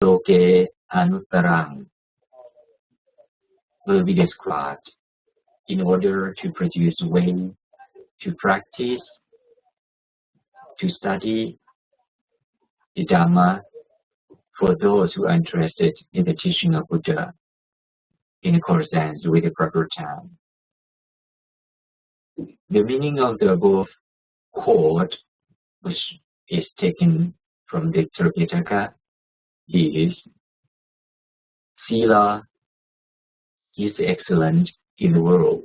Loke Anuttarang will be described in order to produce way to practice, to study the Dhamma for those who are interested in the teaching of Buddha in accordance with the proper time. The meaning of the above quote, which is taken from the Tripitaka, is Sila is excellent in the world.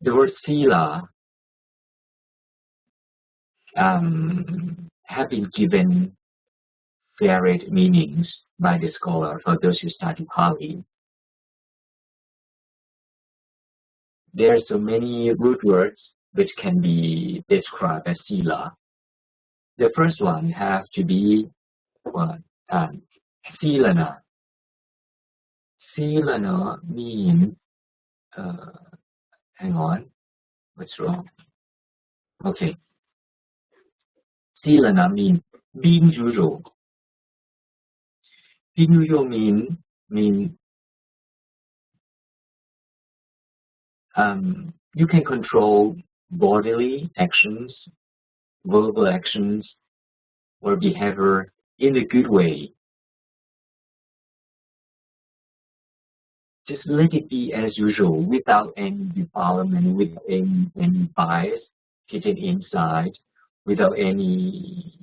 The word Sila have been given varied meanings by the scholar for those who study Pali. There are so many root words which can be described as Sila. The first one has to be Silana. Silana means, hang on, what's wrong? Okay. Silana means being usual. Being usual means you can control bodily actions, verbal actions, or behavior in a good way. Just let it be as usual, without any defilement, without any bias hidden inside, without any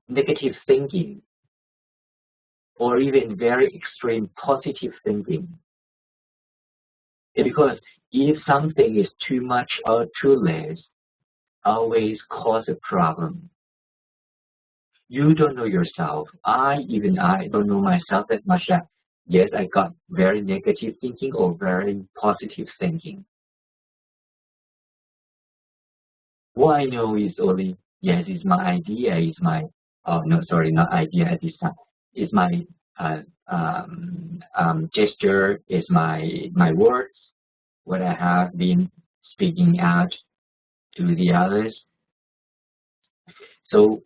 negative thinking, or even very extreme positive thinking. Because if something is too much or too less, always cause a problem. You don't know yourself. I don't know myself that much that, yes, I got very negative thinking or very positive thinking. What I know is only, yes, it's my idea, it's my, not idea at this time. It's my gesture, it's my words, what I have been speaking out to the others. So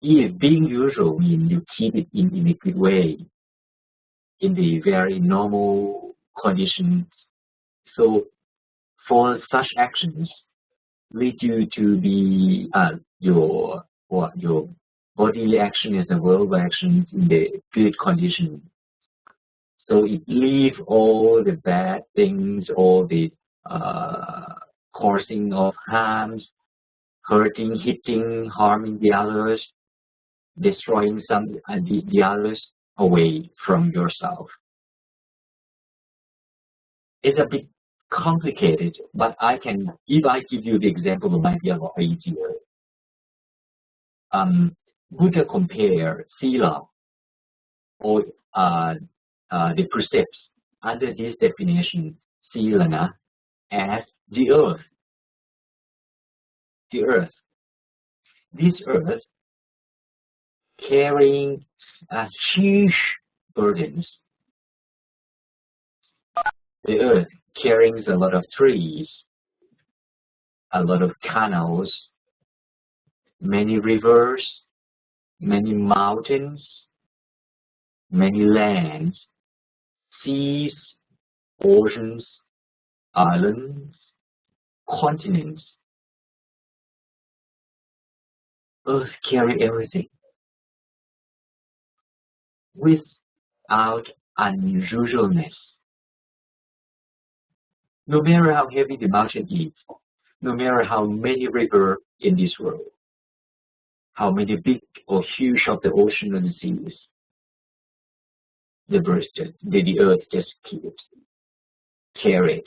if being usual means you keep it in a good way, in the very normal conditions. So for such actions lead you to be your bodily action and verbal actions in the good condition. So it leaves all the bad things, all the causing of harms, hurting, hitting, harming the others, destroying the others away from yourself. It's a bit complicated, but if I give you the example, it might be a lot easier. Buddha compared Sila or the precepts under this definition, Silana, as the earth. The earth. This earth carrying huge burdens. The earth carries a lot of trees, a lot of canals, many rivers, many mountains, many lands, seas, oceans, islands, continents. Earth carry everything without unusualness. No matter how heavy the mountain is, no matter how many rivers in this world, how many big or huge of the ocean and seas, the earth just keeps carried.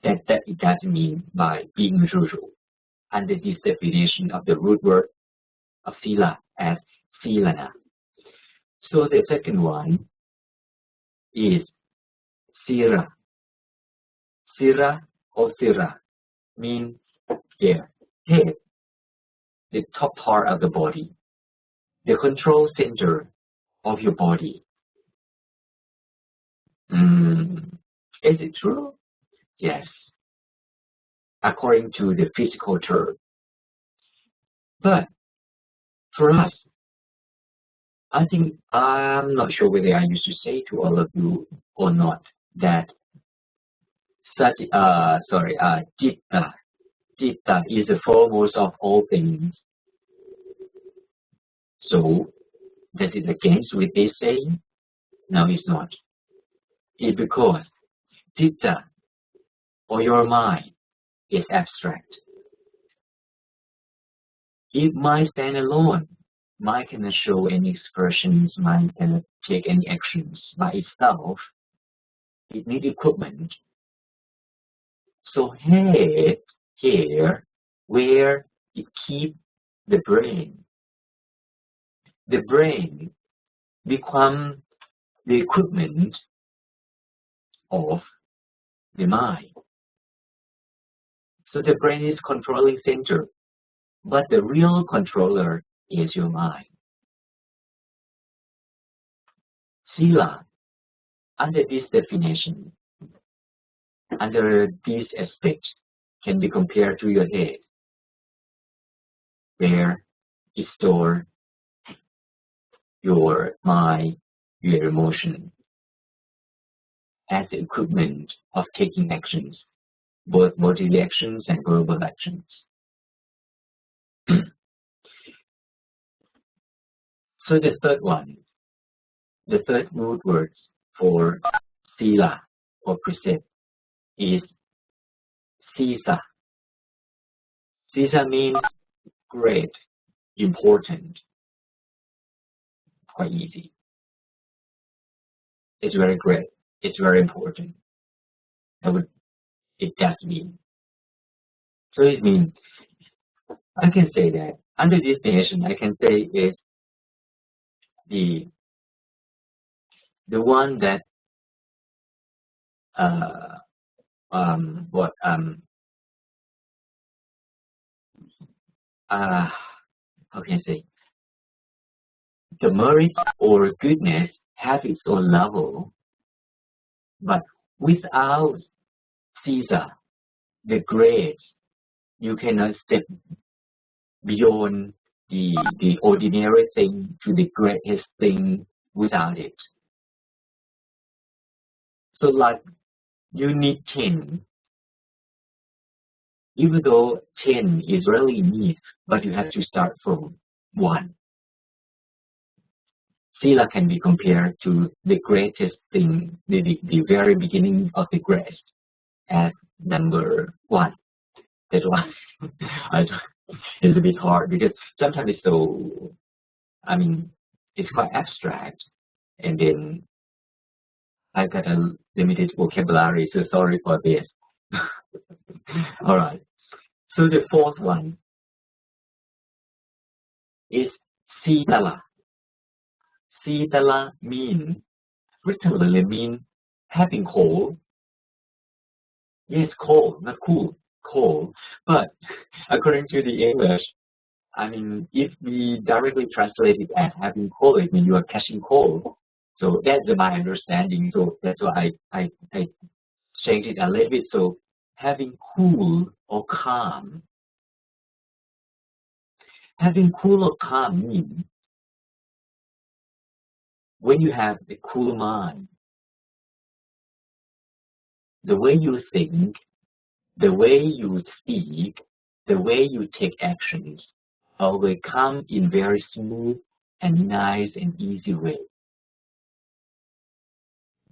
That it doesn't mean by being usual under this definition of the root word of sila as silana. So the second one is sira. Sira or sira means head, the top part of the body, the control center of your body. Is it true? Yes, according to the physical term. But For us, I think I'm not sure whether I used to say to all of you or not that Citta is the foremost of all things. So that is against with this saying? No, it's not. It's because Citta or your mind is abstract. If mind stand alone, mind cannot show any expressions, mind cannot take any actions by itself. It needs equipment. So head here, where it keeps the brain. The brain becomes the equipment of the mind. So the brain is controlling center, but the real controller is your mind. Sila, under this definition, under this aspect, can be compared to your head, where it stores your mind, your emotion, as the equipment of taking actions, both bodily actions and verbal actions. So the third one, the third root word for sila or precept is sisa. Sisa means great, important, quite easy. It's very great. It's very important. It does mean. So it means, I can say that under this definition, I can say is the one that how can I say, the merit or goodness has its own level, but without Caesar, the great, you cannot step beyond the ordinary thing to the greatest thing without it. So like you need 10, even though 10 is really neat, but you have to start from 1. Sila can be compared to the greatest thing, the very beginning of the greatest, as number 1. That's why it's a bit hard because sometimes it's so, it's quite abstract, and then I got a limited vocabulary, so sorry for this. All right. So the fourth one is Sitala. Sitala literally mean having cold. Yes, cold, not cool, cold. But according to the English, if we directly translate it as having cold, it means you are catching cold. So that's my understanding. So that's why I changed it a little bit. So having cool or calm. Having cool or calm means when you have a cool mind, the way you think, the way you speak, the way you take actions will come in very smooth and nice and easy way.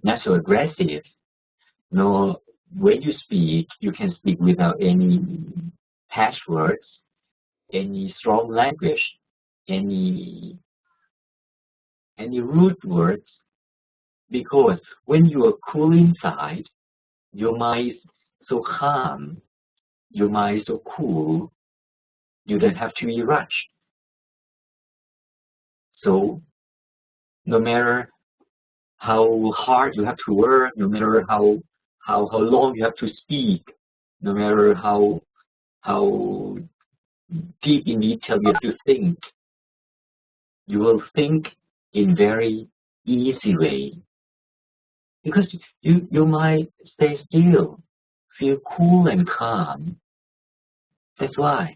Not so aggressive. No, when you speak, you can speak without any harsh words, any strong language, any rude words, because when you are cool inside, your mind is so calm, your mind is so cool, you don't have to be rushed. So no matter how hard you have to work, no matter how long you have to speak, no matter how deep in detail you have to think, you will think in very easy way. Because you might stay still, feel cool and calm. That's why.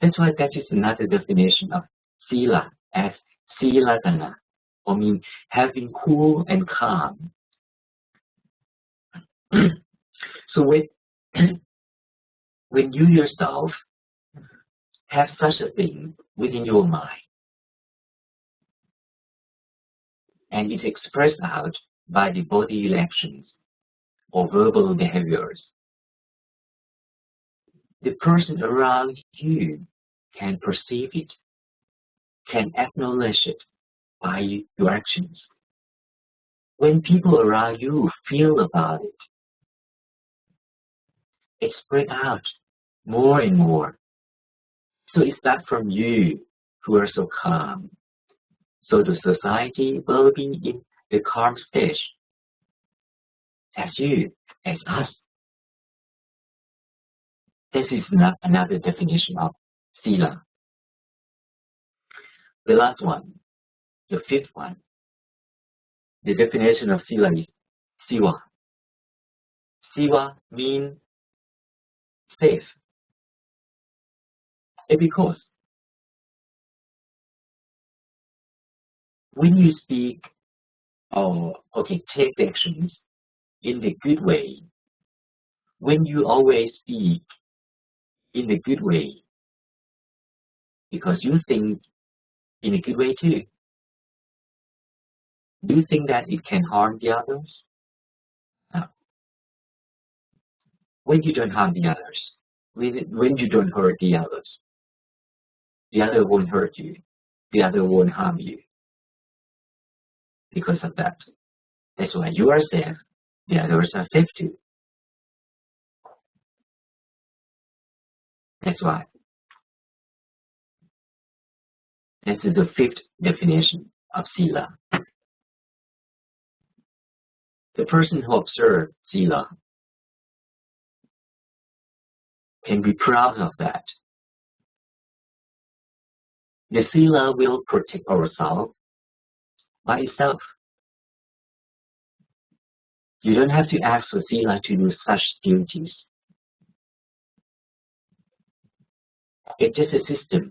That's why that is another definition of sila as silatana, or mean having cool and calm. So when you yourself have such a thing within your mind, and it's expressed out by the body actions or verbal behaviors, the person around you can perceive it, can acknowledge it by your actions. When people around you feel about it, it spread out more and more. So it's not from you who are so calm. So the society will be in the calm stage as you, as us. This is not another definition of sila. The last one, the fifth one, the definition of sila is siwa. Siwa means safe. And because when you speak or take actions in the good way, when you always speak in a good way, because you think in a good way too, do you think that it can harm the others? No. When you don't harm the others, when you don't hurt the other won't hurt you, the other won't harm you. Because of that, that's why you are safe, the others are safe too. That's why. This is the fifth definition of sila. The person who observes sila can be proud of that. The sila will protect ourselves by itself. You don't have to ask for sila to do such duties. It's just a system.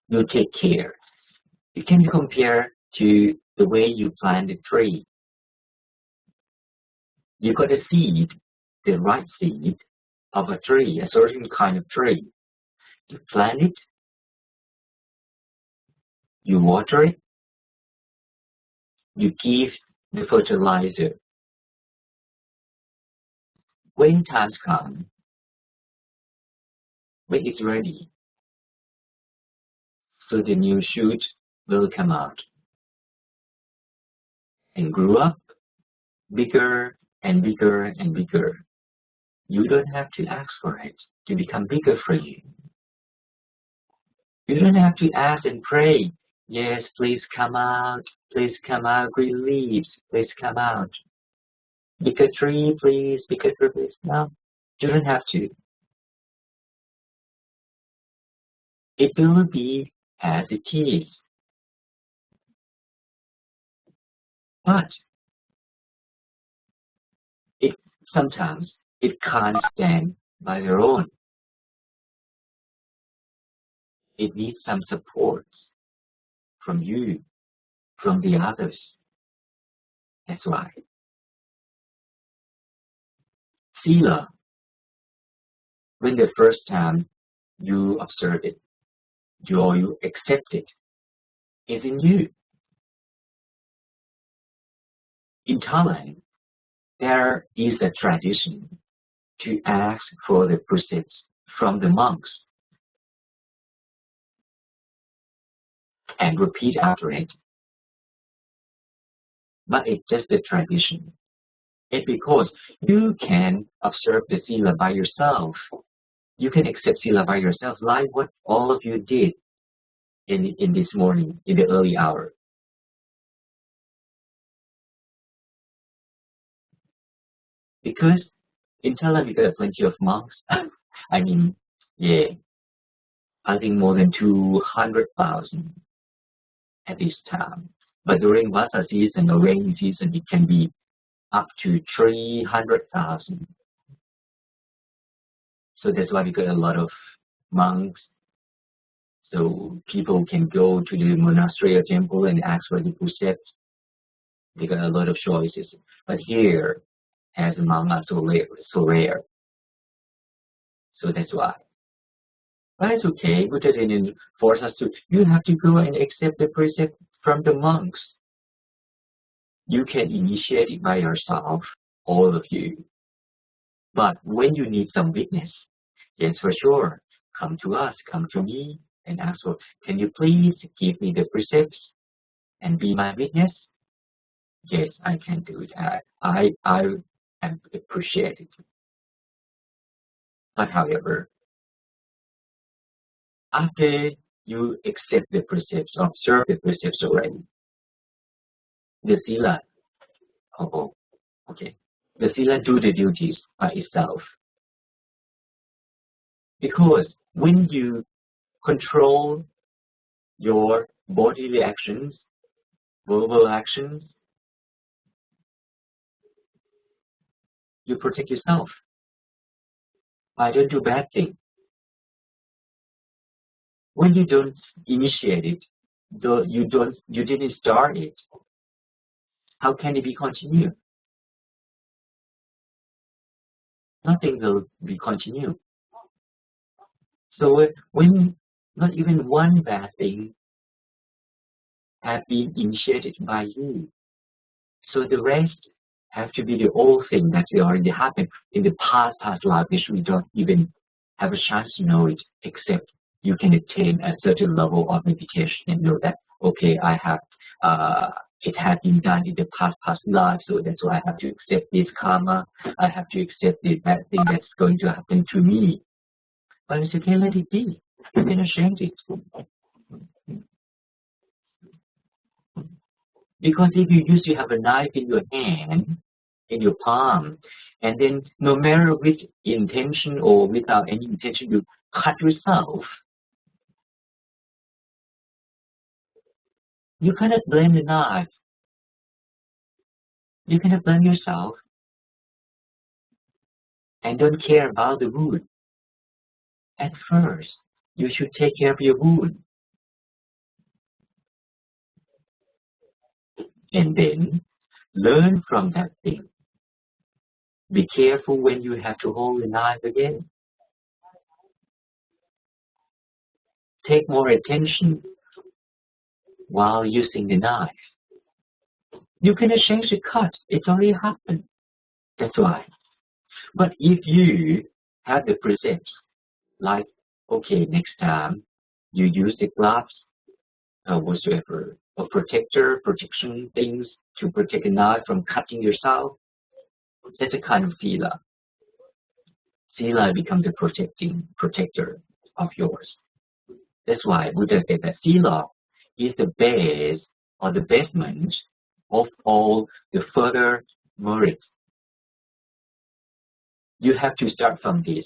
You take care. It can be compared to the way you plant a tree. You got a seed, the right seed of a tree, a certain kind of tree. You plant it, you water it, you give the fertilizer. When times come, when it's ready, so the new shoot will come out and grow up bigger and bigger and bigger. You don't have to ask for it to become bigger for you. You don't have to ask and pray, yes, please come out, green leaves, please come out. Bigger tree, please, bigger tree, please. No, you don't have to. It will be as it is. But sometimes it can't stand by their own. It needs some support from you, from the others. That's why. Sila, when the first time you observe it, you accept it, is in you. In Thailand, there is a tradition to ask for the precepts from the monks and repeat after it. But it's just a tradition. It's because you can observe the sila by yourself. You can accept sila by yourself, like what all of you did in this morning, in the early hour. Because in Thailand, we got plenty of monks. I mean, yeah, I think more than 200,000 at this time. But during Vasa season or rainy season, it can be up to 300,000. So that's why we got a lot of monks. So people can go to the monastery or temple and ask for the precepts. They got a lot of choices. But here, as monks are so rare. So that's why. But it's okay. Buddha didn't force us to. You have to go and accept the precept from the monks. You can initiate it by yourself, all of you. But when you need some witness, yes, for sure, come to us, come to me, and ask for, can you please give me the precepts and be my witness? Yes, I can do that. I appreciate it. But however, after you accept the precepts, observe the precepts already, the sila, okay, the sila do the duties by itself. Because when you control your bodily actions, verbal actions, you protect yourself. I don't do bad things. When you don't initiate it, though you didn't start it, how can it be continued? Nothing will be continued. So when not even one bad thing have been initiated by you, so the rest have to be the old thing that already happened in the past life, which we don't even have a chance to know it, except you can attain a certain level of meditation and know that, okay, I have it had been done in the past life, so that's why I have to accept this karma. I have to accept this bad thing that's going to happen to me. But it's okay, let it be. You cannot change it. Because if you used to have a knife in your hand, in your palm, and then no matter with intention or without any intention, you cut yourself, you cannot blame the knife. You cannot blame yourself and don't care about the wound. At first, you should take care of your wound. And then learn from that thing. Be careful when you have to hold the knife again. Take more attention while using the knife. You cannot change the cut. It's already happened. That's why. But if you have the precepts, like, okay, next time you use the gloves, whatsoever, or protection things to protect a knife from cutting yourself, that's a kind of sila. Sila becomes the protector of yours. That's why Buddha said that sila is the base or the basement of all the further merits. You have to start from this,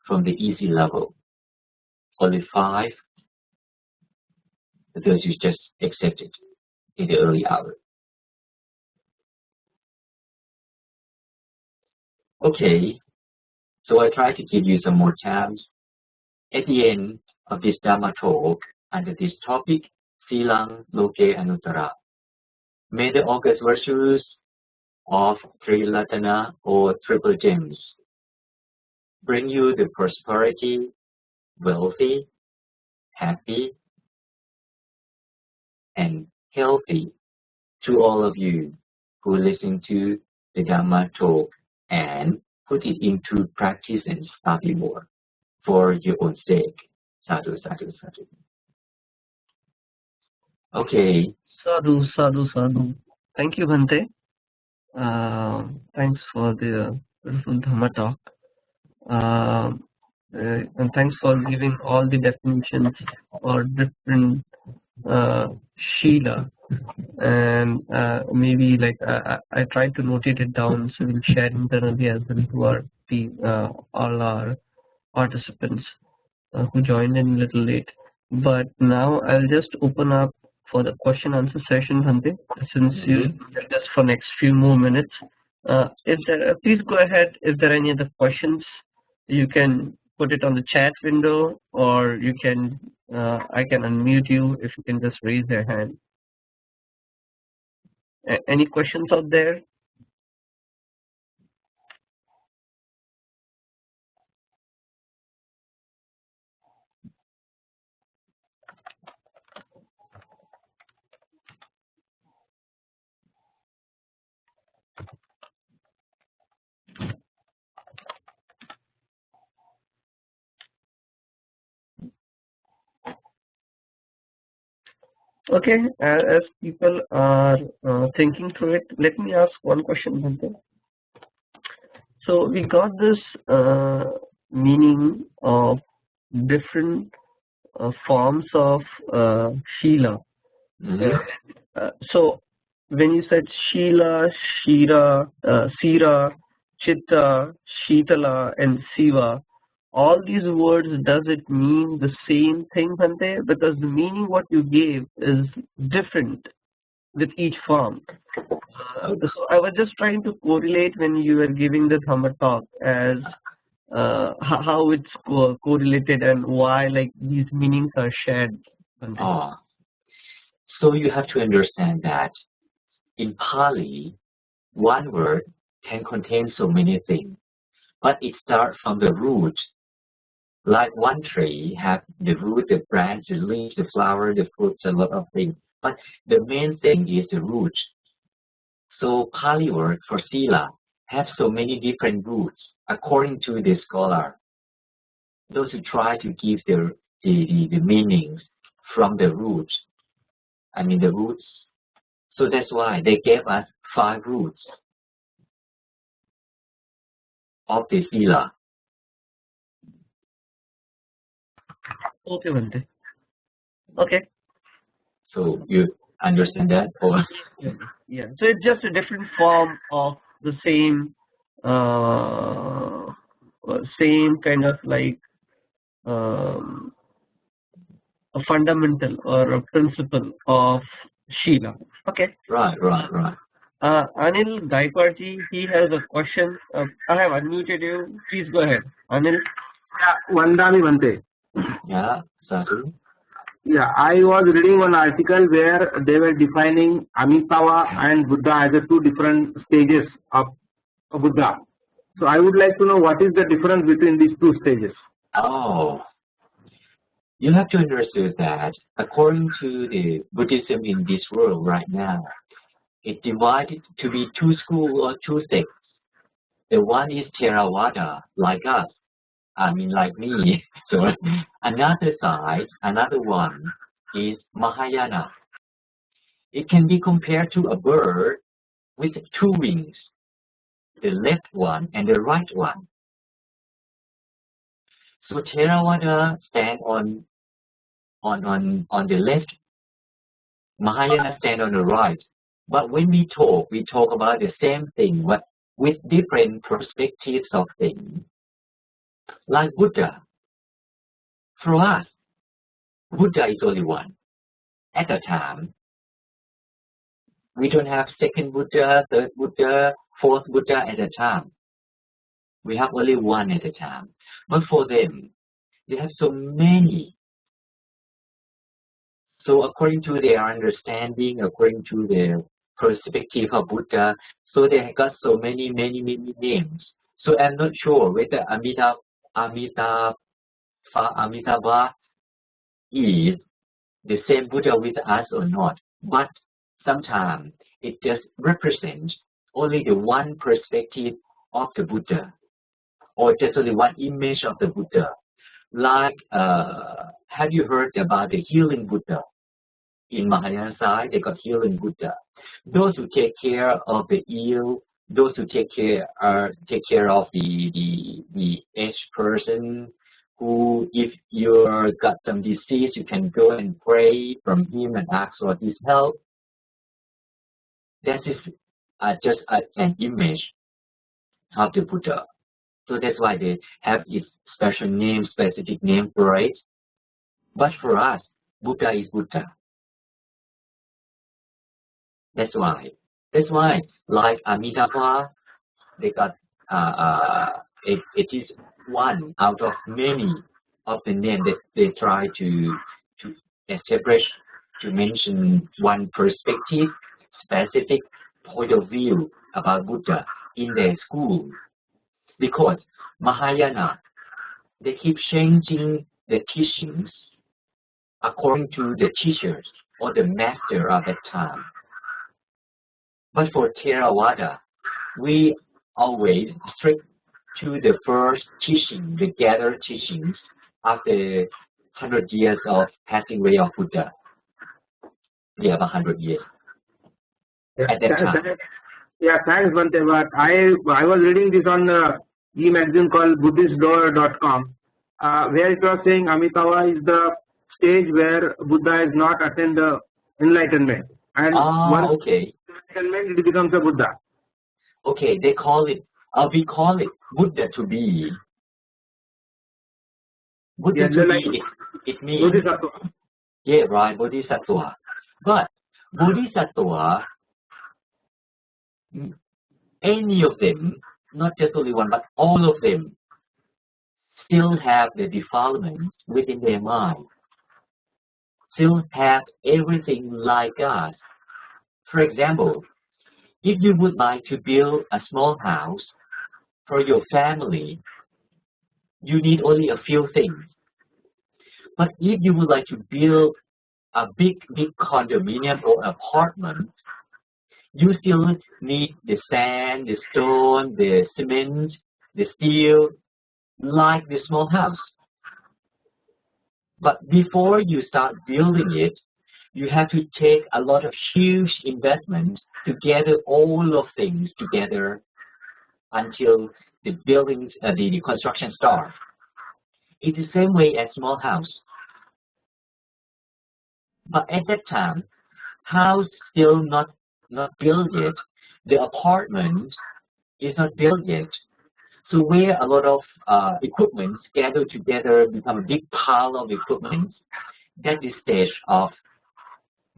from the easy level. Only 5, because you just accepted in the early hour. Okay, so I try to give you some more time. At the end of this Dhamma talk, under this topic, Silang Loke Anuttara, may the august virtues of Trilatana or triple gems bring you the prosperity, wealthy, happy, and healthy to all of you who listen to the Dhamma talk and put it into practice and study more for your own sake. Sadhu, sadhu, sadhu. Okay. Sadhu, sadhu, sadhu. Thank you, Bhante. Thanks for the beautiful Dhamma talk. And thanks for giving all the definitions for different Sheila. And maybe like I tried to note it down, so we'll share internally as well to all our participants who joined in a little late. But now I'll just open up for the question answer session, Bhante, since you just for next few more minutes. Please go ahead. If there are any other questions, you can put it on the chat window, or you can I can unmute you if you can just raise your hand. Any questions out there? Okay, as people are thinking through it, let me ask one question, Bhante. So we got this meaning of different forms of Sheila. So when you said Sheila, Shira, Sira, Chitta, Shitala, and Siva, all these words, does it mean the same thing, Bhante? Because the meaning what you gave is different with each form. So I was just trying to correlate when you were giving the Dhamma talk as how it's correlated and why like these meanings are shared. So you have to understand that in Pali, one word can contain so many things, but it starts from the root. Like one tree have the root, the branch, the leaves, the flower, the fruits, a lot of things. But the main thing is the root. So Pali word for sila have so many different roots according to the scholar. Those who try to give the meanings from the roots. I mean the roots. So that's why they gave us 5 roots of the sila. Okay, Bhante. Okay. So you understand that? Or yeah. So it's just a different form of the same same kind of like a fundamental or a principle of Sheila. Okay. Right. Anil Gaikwadji, he has a question. I have unmuted you. Please go ahead, Anil. Yeah, Vandami Bhante. Yeah, Sadhu. Yeah, I was reading one article where they were defining Amitabha and Buddha as a 2 different stages of Buddha. So I would like to know what is the difference between these 2 stages. Oh, you have to understand that according to the Buddhism in this world right now, it divided to be 2 schools or 2 sects. The one is Theravada, like us. I mean, like me. So another side, another one is Mahayana. It can be compared to a bird with 2 wings, the left one and the right one. So Theravada stand on the left, Mahayana stand on the right. But when we talk about the same thing, but with different perspectives of things. Like Buddha. For us, Buddha is only one. At the time, we don't have second Buddha, third Buddha, fourth Buddha at a time. We have only one at a time. But for them, they have so many. So according to their understanding, according to their perspective of Buddha, so they got so many names. So I'm not sure whether Amitabha is the same Buddha with us or not. But sometimes it just represents only the one perspective of the Buddha, or just only one image of the Buddha. Like, have you heard about the healing Buddha? In Mahayana side, they got healing Buddha. Those who take care of the ill, those who take care of the aged person, who, if you got some disease, you can go and pray from him and ask for his help. That is just an image of the Buddha. So that's why they have its special name, specific name for it. But for us, Buddha is Buddha. That's why, like Amitabha, they got it is one out of many of the name that they try to establish, to mention one perspective, specific point of view about Buddha in their school. Because Mahayana, they keep changing the teachings according to the teachers or the master of that time. But for Theravada, we always stick to the first teaching, the gathered teachings after 100 years of passing away of Buddha. We have 100 years at that time. Yeah, thanks, Bante. But I was reading this on e-magazine called BuddhistDoor.com, where it was saying Amitabha is the stage where Buddha is not attained the enlightenment, and once enlightenment, it becomes a Buddha. Okay, they call it. We call it Buddha to be. Buddha to be. It means. Bodhisattva. Yeah, right, Bodhisattva. But Bodhisattva, any of them, not just only one, but all of them, still have the defilements within their mind. Still have everything like us. For example, if you would like to build a small house for your family, you need only a few things. But if you would like to build a big condominium or apartment, you still need the sand, the stone, the cement, the steel, like the small house. But before you start building it, you have to take a lot of huge investment to gather all of things together until the buildings, the construction starts. It's the same way as small house. But at that time, house still not built yet. The apartment is not built yet. So where a lot of equipment gathered together become a big pile of equipment, that is stage of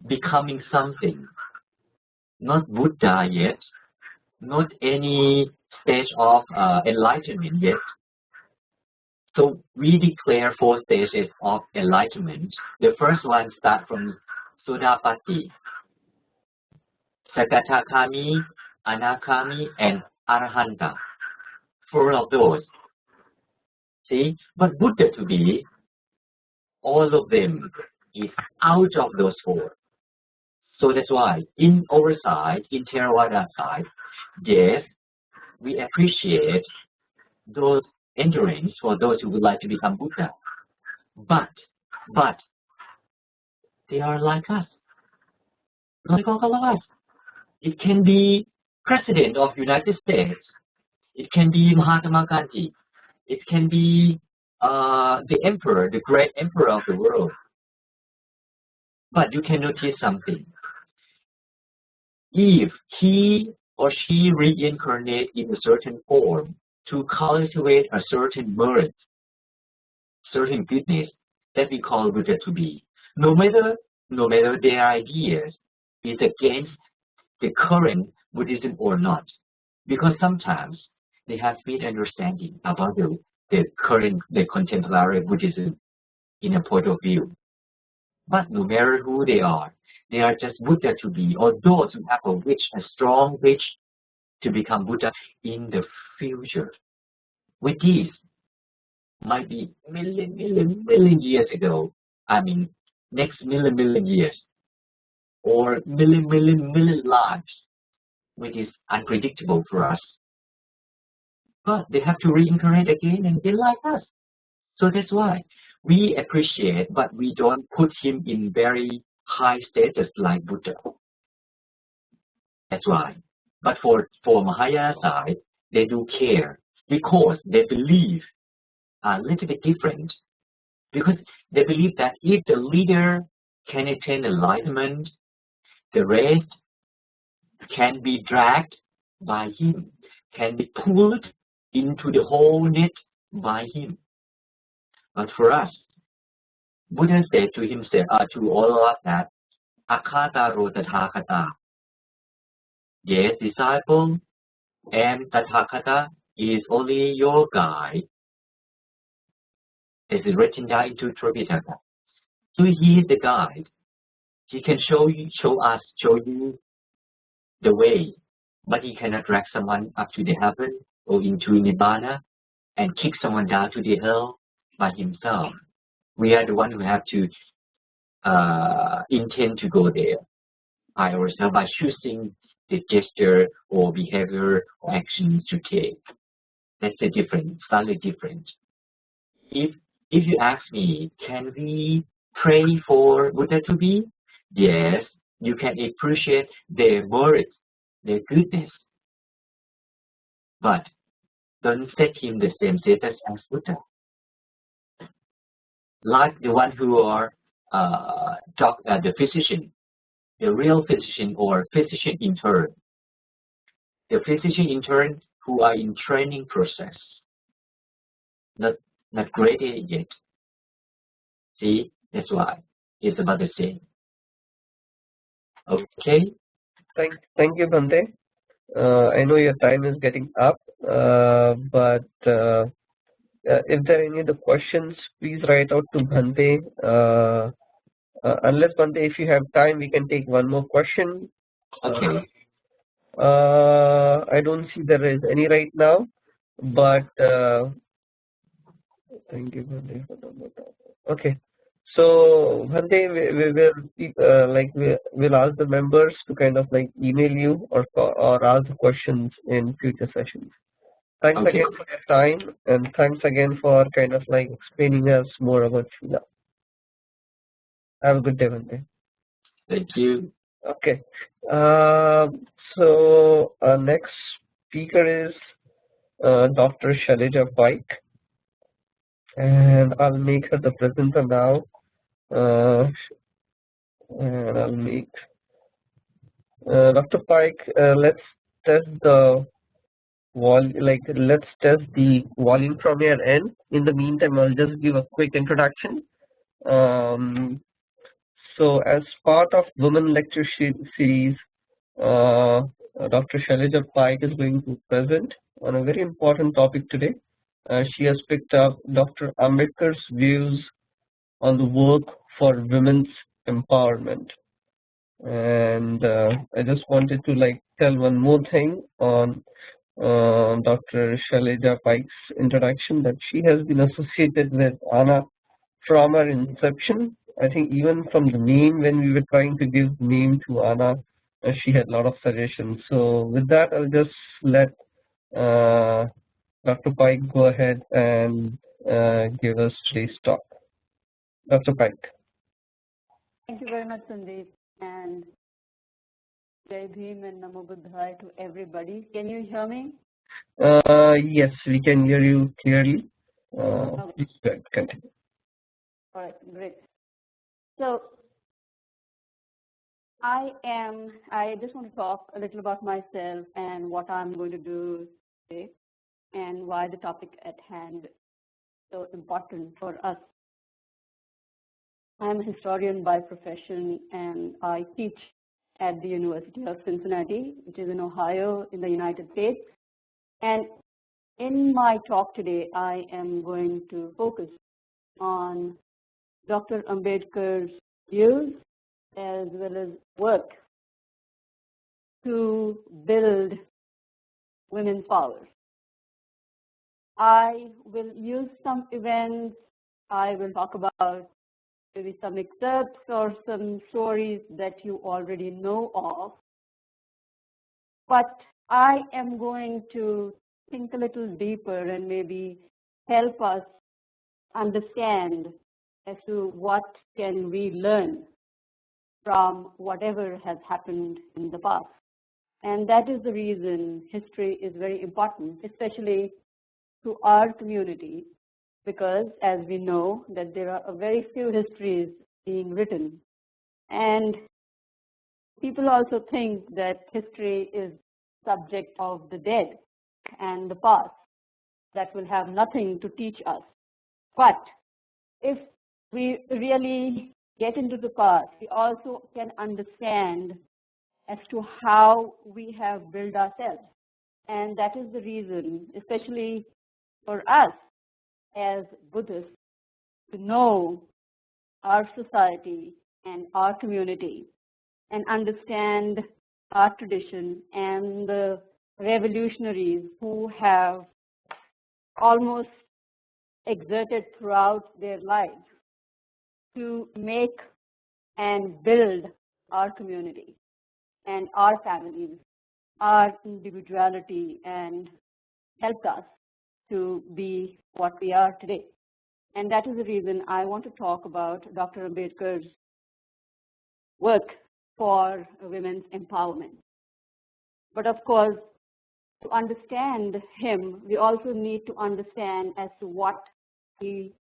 becoming something. Not Buddha yet, not any stage of enlightenment yet. So we declare 4 stages of enlightenment. The first one starts from Sodapatti, Sakatakami, Anakami, and Arahanta. 4 of those. See, but Buddha to be, all of them is out of those 4. So that's why in our side, in Theravada side, yes, we appreciate those endurance for those who would like to become Buddha. But they are like us. Like all of us. It can be President of United States. It can be Mahatma Gandhi. It can be the Emperor, the great Emperor of the world. But you can notice something. If he or she reincarnate in a certain form to cultivate a certain merit, certain goodness, that we call Buddha to be, no matter their ideas is against the current Buddhism or not, because sometimes they have misunderstanding about the contemporary Buddhism in a point of view. But no matter who they are just Buddha to be, or those who have a strong wish to become Buddha in the future. With this, might be million years ago. I mean, next million years, or million lives, which is unpredictable for us. But they have to reincarnate again and again like us. So that's why we appreciate, but we don't put him in very high status like Buddha. That's why. But for Mahayana side, they do care because they believe a little bit different. Because they believe that if the leader can attain enlightenment, the rest can be dragged by him, can be pulled into the whole net by him. But for us, Buddha said to himself, to all of us that Akata Rotathakata. Yes, disciple, and Tathagata is only your guide. This is written down into Tripitaka. So he is the guide. He can show you the way, but he cannot drag someone up to the heaven or into Nibbana and kick someone down to the hell by himself. We are the one who have to intend to go there by ourselves by choosing the gesture or behavior or actions to take. That's the difference, slightly different. If you ask me, can we pray for Buddha to be? Yes, you can appreciate their merit, their goodness, but don't set him the same status as Buddha. Like the one who are the physician, the real physician or physician intern, the physician intern who are in training process, not graded yet. See, that's why it's about the same. Okay. Thank you, Bhante. I know your time is getting up, but if there are any other questions, please write out to Bhante. Unless Bhante, if you have time, we can take one more question. Okay. I don't see there is any right now, but thank you, Bhante, for the okay. So Bhante, we'll ask the members to kind of like email you or ask the questions in future sessions. Thanks again for your time, and thanks again for kind of like explaining us more about Sila. Have a good day, Bhante. Thank you. Okay. So our next speaker is Dr. Shailaja Paik, and I'll make her the presenter now. And I'll make Dr. Paik. Let's test the let's test the volume from your end. In the meantime, I'll just give a quick introduction. So as part of Women Lecture Series, Dr. Shailaja Paik is going to present on a very important topic today. She has picked up Dr. Ambedkar's views on the work for women's empowerment. And I just wanted to like tell one more thing on Dr. Shailaja Paik's introduction, that she has been associated with ANA from her inception. I think even from the name, when we were trying to give name to ANA, she had a lot of suggestions. So with that, I'll just let Dr. Paik go ahead and give us today's talk. Dr. Paik. Thank you very much, Sandeep, and Jai Bhim and Namo Buddhaya to everybody. Can you hear me? Yes, we can hear you clearly. Okay. Please go ahead, continue. All right, great. So I just want to talk a little about myself and what I'm going to do today and why the topic at hand is so important for us. I'm a historian by profession, and I teach at the University of Cincinnati, which is in Ohio in the United States. And in my talk today, I am going to focus on Dr. Ambedkar's views as well as work to build women's power. I will use some events. I will talk about maybe some excerpts or some stories that you already know of. But I am going to think a little deeper and maybe help us understand as to what can we learn from whatever has happened in the past. And that is the reason history is very important, especially to our community, because as we know that there are very few histories being written. And people also think that history is subject of the dead and the past that will have nothing to teach us. But if we really get into the past, we also can understand as to how we have built ourselves And that is the reason, especially for us as Buddhists, to know our society and our community and understand our tradition and the revolutionaries who have almost exerted throughout their lives to make and build our community and our families, our individuality, and helped us to be what we are today. And that is the reason I want to talk about Dr. Ambedkar's work for women's empowerment. But of course, to understand him, we also need to understand as to what he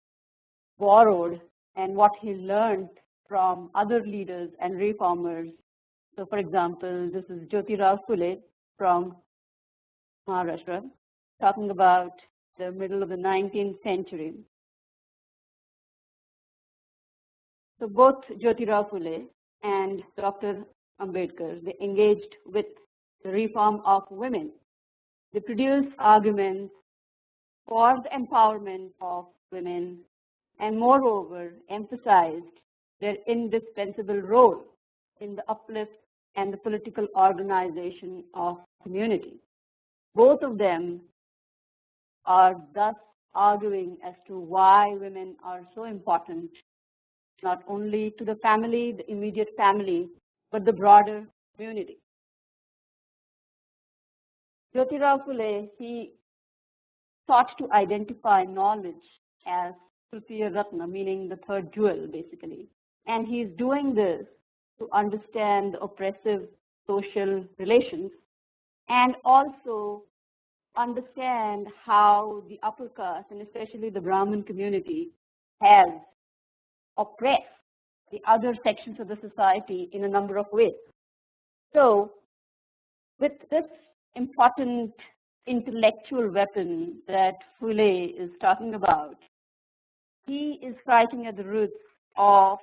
borrowed and what he learned from other leaders and reformers. So for example, this is Jyotirao Phule from Maharashtra, talking about the middle of the 19th century. So both Jyotirao Phule and Dr. Ambedkar, they engaged with the reform of women. They produced arguments for the empowerment of women and moreover emphasized their indispensable role in the uplift and the political organization of community. Both of them are thus arguing as to why women are so important, not only to the family, the immediate family, but the broader community. Jyotirao Phule, he sought to identify knowledge as Tritiya Ratna, meaning the third jewel, basically. And he's doing this to understand the oppressive social relations and also understand how the upper caste, and especially the Brahmin community, has oppressed the other sections of the society in a number of ways. So, with this important intellectual weapon that Phule is talking about, he is striking at the roots of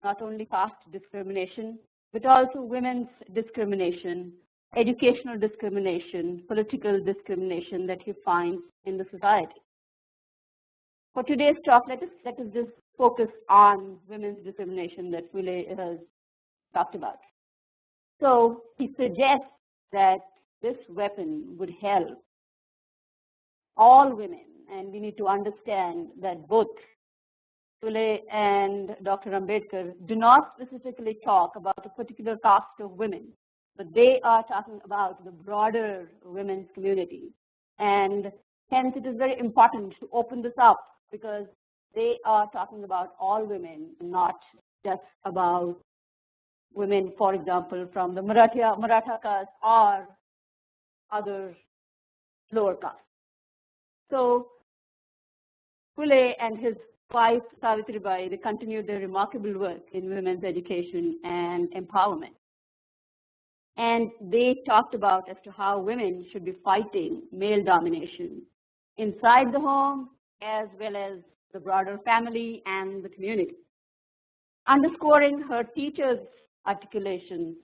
not only caste discrimination, but also women's discrimination, educational discrimination, political discrimination that he finds in the society. For today's talk, let us just focus on women's discrimination that Phule has talked about. So he suggests that this weapon would help all women, and we need to understand that both Phule and Dr. Ambedkar do not specifically talk about a particular caste of women, but they are talking about the broader women's community. And hence it is very important to open this up because they are talking about all women, not just about women, for example, from the Maratha caste or other lower caste. So Phule and his wife Savitribai, they continued their remarkable work in women's education and empowerment. And they talked about as to how women should be fighting male domination inside the home as well as the broader family and the community. Underscoring her teacher's articulation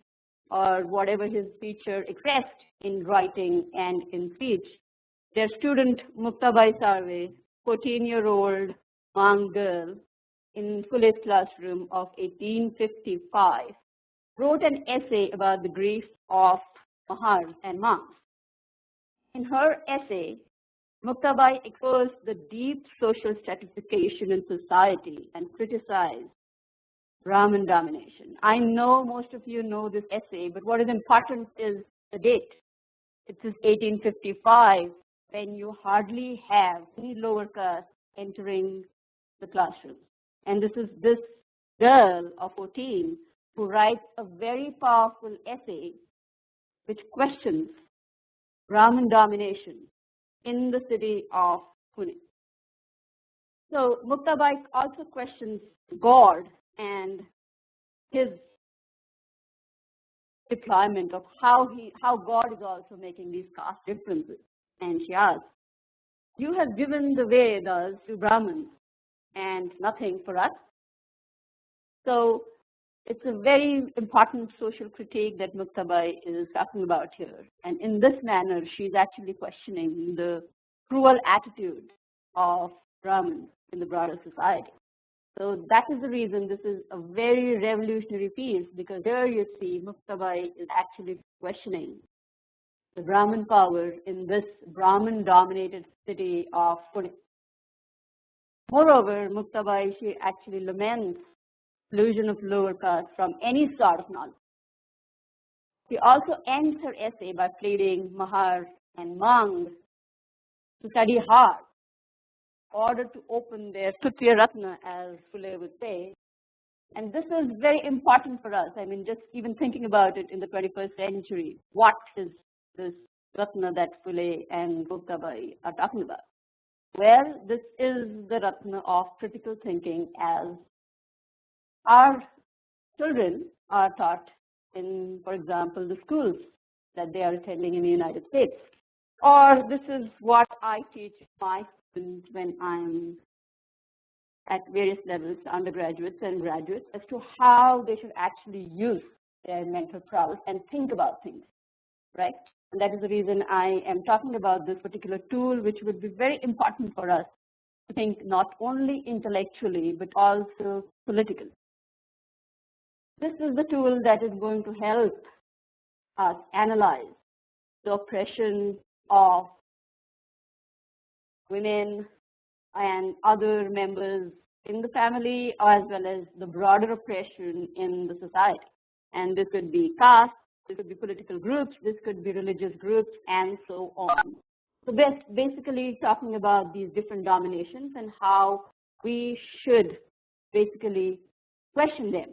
or whatever his teacher expressed in writing and in speech, their student Muktabai Sarve, 14-year-old Mang girl in Phule's classroom of 1855, wrote an essay about the grief of Mahars and monks. In her essay, Muktabai exposed the deep social stratification in society and criticized Brahmin domination. I know most of you know this essay, but what is important is the date. It is 1855, when you hardly have any lower caste entering the classroom. And this is this girl of 14 who writes a very powerful essay which questions Brahmin domination in the city of Pune. So Muktabai also questions God and his deployment of how God is also making these caste differences. And she asks, you have given the Vedas to Brahmins and nothing for us. So it's a very important social critique that Muktabai is talking about here. And in this manner, she's actually questioning the cruel attitude of Brahmins in the broader society. So that is the reason this is a very revolutionary piece, because here you see Muktabai is actually questioning the Brahmin power in this Brahmin-dominated city of Pune. Moreover, Muktabai, she actually laments exclusion of lower caste from any sort of knowledge. She also ends her essay by pleading Mahar and Mang to study hard in order to open their Tutya Ratna, as Phule would say. And this is very important for us. I mean, just even thinking about it in the 21st century, what is this Ratna that Phule and Muktabai are talking about? Well, this is the Ratna of critical thinking, as our children are taught in, for example, the schools that they are attending in the United States. Or this is what I teach my students when I'm at various levels, undergraduates and graduates, as to how they should actually use their mental prowess and think about things, right? And that is the reason I am talking about this particular tool, which would be very important for us to think not only intellectually, but also politically. This is the tool that is going to help us analyze the oppression of women and other members in the family, as well as the broader oppression in the society. And this could be caste, this could be political groups, this could be religious groups, and so on. So basically talking about these different dominations and how we should basically question them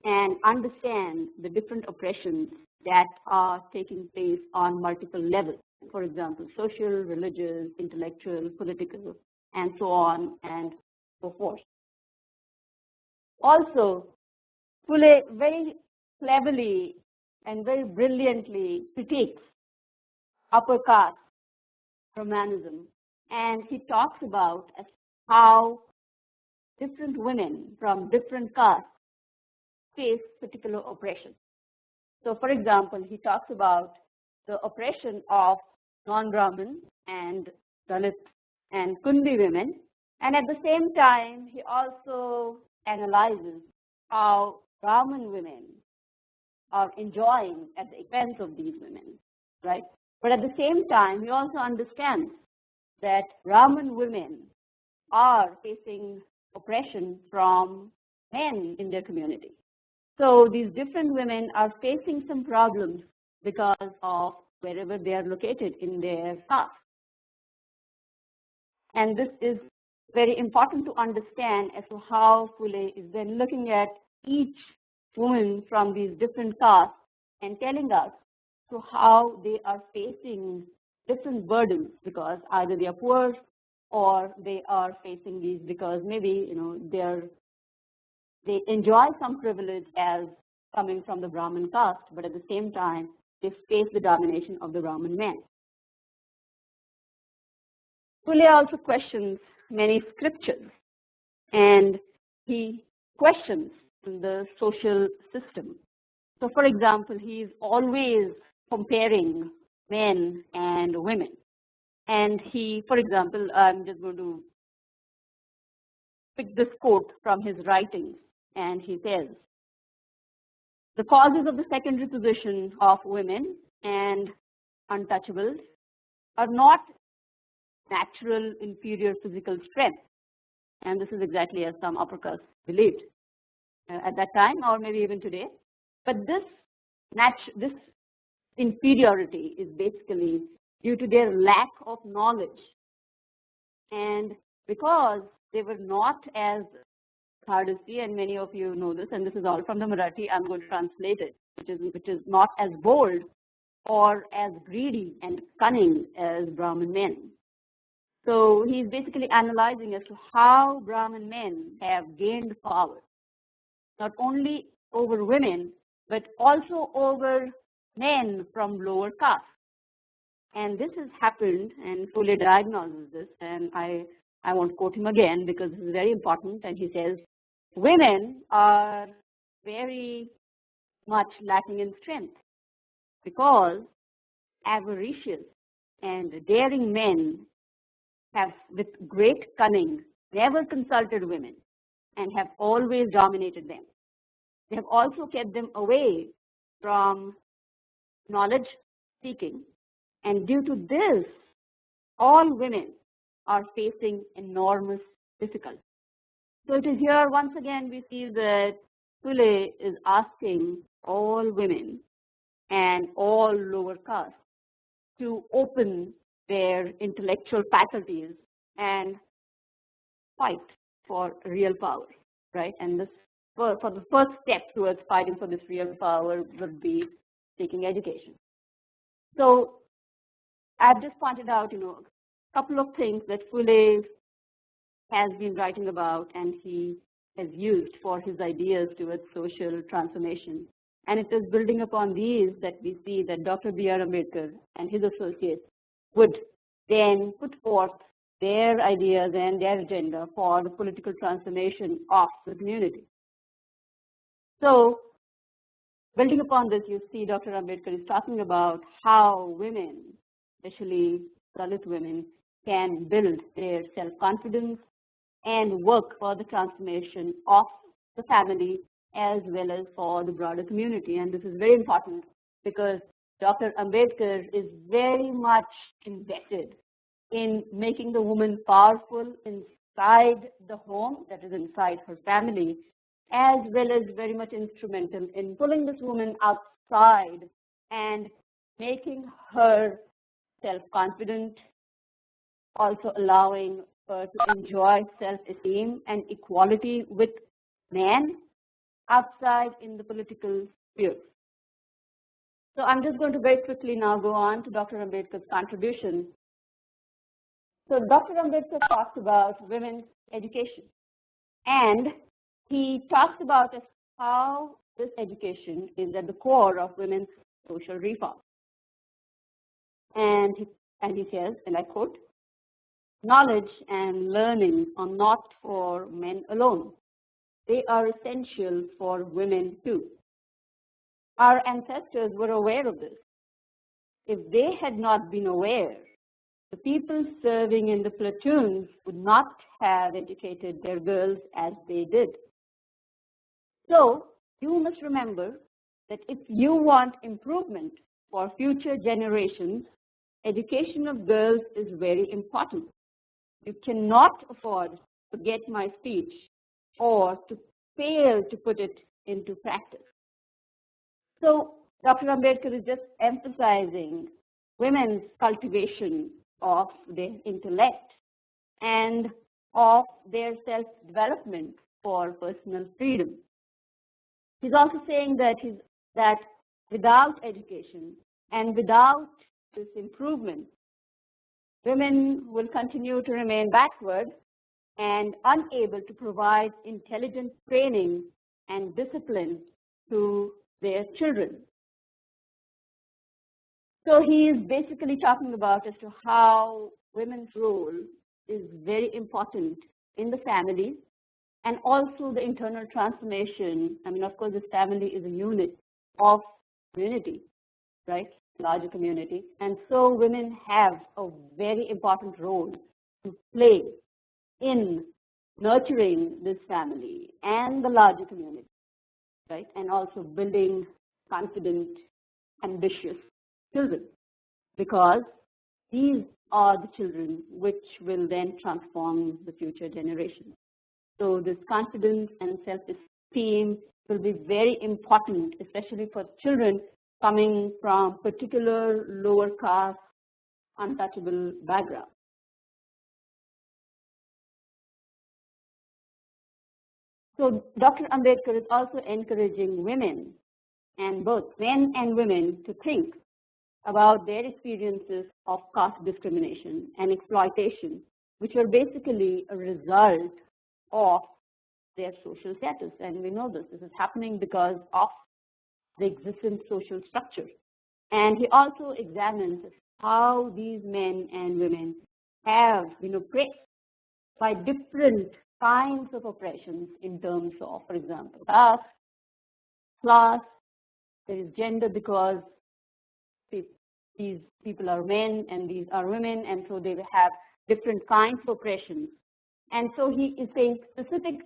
and understand the different oppressions that are taking place on multiple levels. For example, social, religious, intellectual, political, and so on and so forth. Also, Phule very cleverly and very brilliantly critiques upper caste Brahmanism, and he talks about how different women from different castes face particular oppression. So, for example, he talks about the oppression of non-Brahmin and Dalit and Kundi women, and at the same time, he also analyzes how Brahmin women are enjoying at the expense of these women, right? But at the same time, he also understands that Brahmin women are facing oppression from men in their community. So these different women are facing some problems because of wherever they are located in their caste. And this is very important to understand as to how Phule is then looking at each woman from these different castes and telling us to how they are facing different burdens, because either they are poor or they are facing these because maybe they enjoy some privilege as coming from the Brahmin caste, but at the same time they face the domination of the Brahmin men. Phule also questions many scriptures, and he questions the social system. So, for example, he is always comparing men and women. And he, for example, I'm just going to pick this quote from his writings, and he says, "The causes of the secondary position of women and untouchables are not natural inferior physical strength." And this is exactly as some upper castes believed at that time, or maybe even today. But this inferiority is basically due to their lack of knowledge. And because they were not as Hardasi, and many of you know this, and this is all from the Marathi, I'm going to translate it, which is not as bold or as greedy and cunning as Brahmin men. So he's basically analyzing as to how Brahmin men have gained power, not only over women, but also over men from lower castes. And this has happened, and Phule diagnoses this, and I won't quote him again because this is very important, and he says, women are very much lacking in strength, because avaricious and daring men have, with great cunning, never consulted women and have always dominated them. They have also kept them away from knowledge seeking, and due to this, all women are facing enormous difficulty. So it is here once again we see that Phule is asking all women and all lower castes to open their intellectual faculties and fight for real power, right? And this, for the first step towards fighting for this real power would be seeking education. So I've just pointed out, a couple of things that Phule has been writing about and he has used for his ideas towards social transformation. And it is building upon these that we see that Dr. B.R. Ambedkar and his associates would then put forth their ideas and their agenda for the political transformation of the community. So, building upon this, you see Dr. Ambedkar is talking about how women, especially Dalit women, can build their self-confidence and work for the transformation of the family as well as for the broader community. And this is very important because Dr. Ambedkar is very much invested in making the woman powerful inside the home, that is inside her family, as well as very much instrumental in pulling this woman outside and making her self-confident, also allowing her to enjoy self-esteem and equality with men outside in the political sphere. So I'm just going to very quickly now go on to Dr. Ambedkar's contribution. So Dr. Ambedkar talks about women's education, and he talks about how this education is at the core of women's social reform. And he says, and I quote, "Knowledge and learning are not for men alone. They are essential for women too. Our ancestors were aware of this. If they had not been aware, the people serving in the platoons would not have educated their girls as they did. So you must remember that if you want improvement for future generations, education of girls is very important. You cannot afford to forget my speech or to fail to put it into practice." So Dr. Ambedkar is just emphasizing women's cultivation of their intellect and of their self-development for personal freedom. He's also saying that without education and without this improvement, women will continue to remain backward and unable to provide intelligent training and discipline to their children. So he is basically talking about as to how women's role is very important in the family and also the internal transformation. I mean, of course, this family is a unit of community, right? Larger community. And so women have a very important role to play in nurturing this family and the larger community, right? And also building confident, ambitious children, because these are the children which will then transform the future generations. So this confidence and self-esteem will be very important, especially for children coming from particular lower caste, untouchable background. So Dr. Ambedkar is also encouraging women, and both men and women, to think about their experiences of caste discrimination and exploitation, which are basically a result of their social status. And we know this is happening because of the existing social structure. And he also examines how these men and women have been oppressed by different kinds of oppressions in terms of, for example, caste, class, there is gender because these people are men and these are women, and so they have different kinds of oppression. And so he is paying specific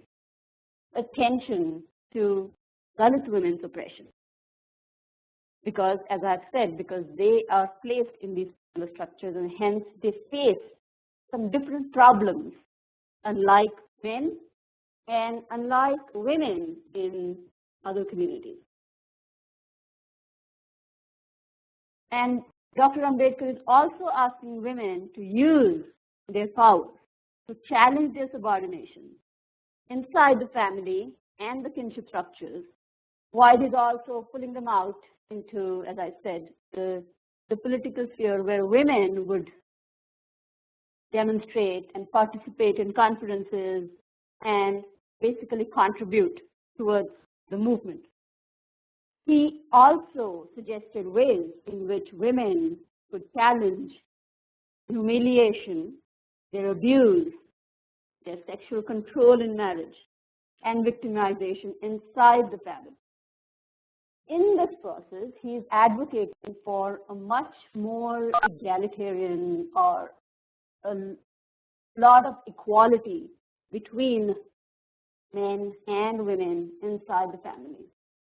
attention to Dalit women's oppression. Because, as I've said, because they are placed in these structures and hence they face some different problems, unlike men and unlike women in other communities. And Dr. Ambedkar is also asking women to use their power to challenge their subordination inside the family and the kinship structures, while he's also pulling them out into, as I said, the political sphere where women would demonstrate and participate in conferences and basically contribute towards the movement. He also suggested ways in which women could challenge humiliation, their abuse, their sexual control in marriage, and victimization inside the family. In this process, he is advocating for a much more egalitarian or a lot of equality between men and women inside the family.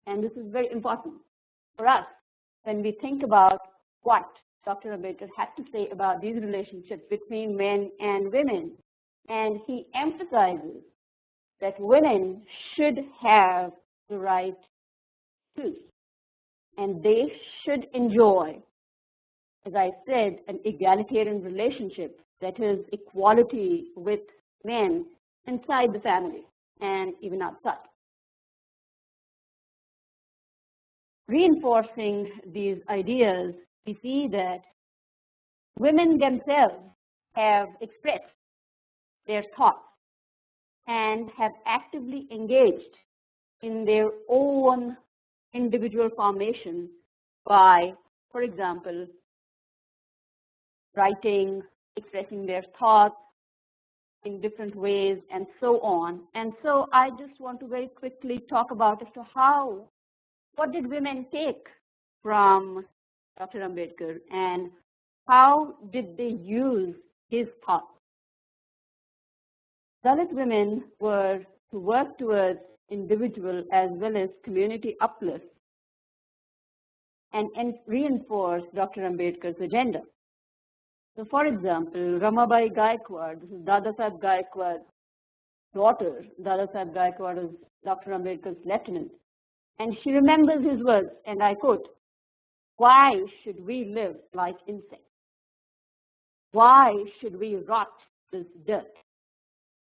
And this is very important for us when we think about what Dr. Ambedkar had to say about these relationships between men and women. And he emphasizes that women should have the right to choose, and they should enjoy, as I said, an egalitarian relationship, that is equality with men inside the family and even outside. Reinforcing these ideas, we see that women themselves have expressed their thoughts and have actively engaged in their own individual formation by, for example, writing, expressing their thoughts in different ways, and so on. And so I just want to very quickly talk about as to what did women take from Dr. Ambedkar and how did they use his thoughts. Dalit women were to work towards individual as well as community uplift and reinforce Dr. Ambedkar's agenda. So, for example, Ramabai Gaikwad, this is Dada Saheb Gaikwad's daughter. Dada Saheb Gaikwad is Dr. Ambedkar's lieutenant. And she remembers his words, and I quote, "Why should we live like insects? Why should we rot this dirt?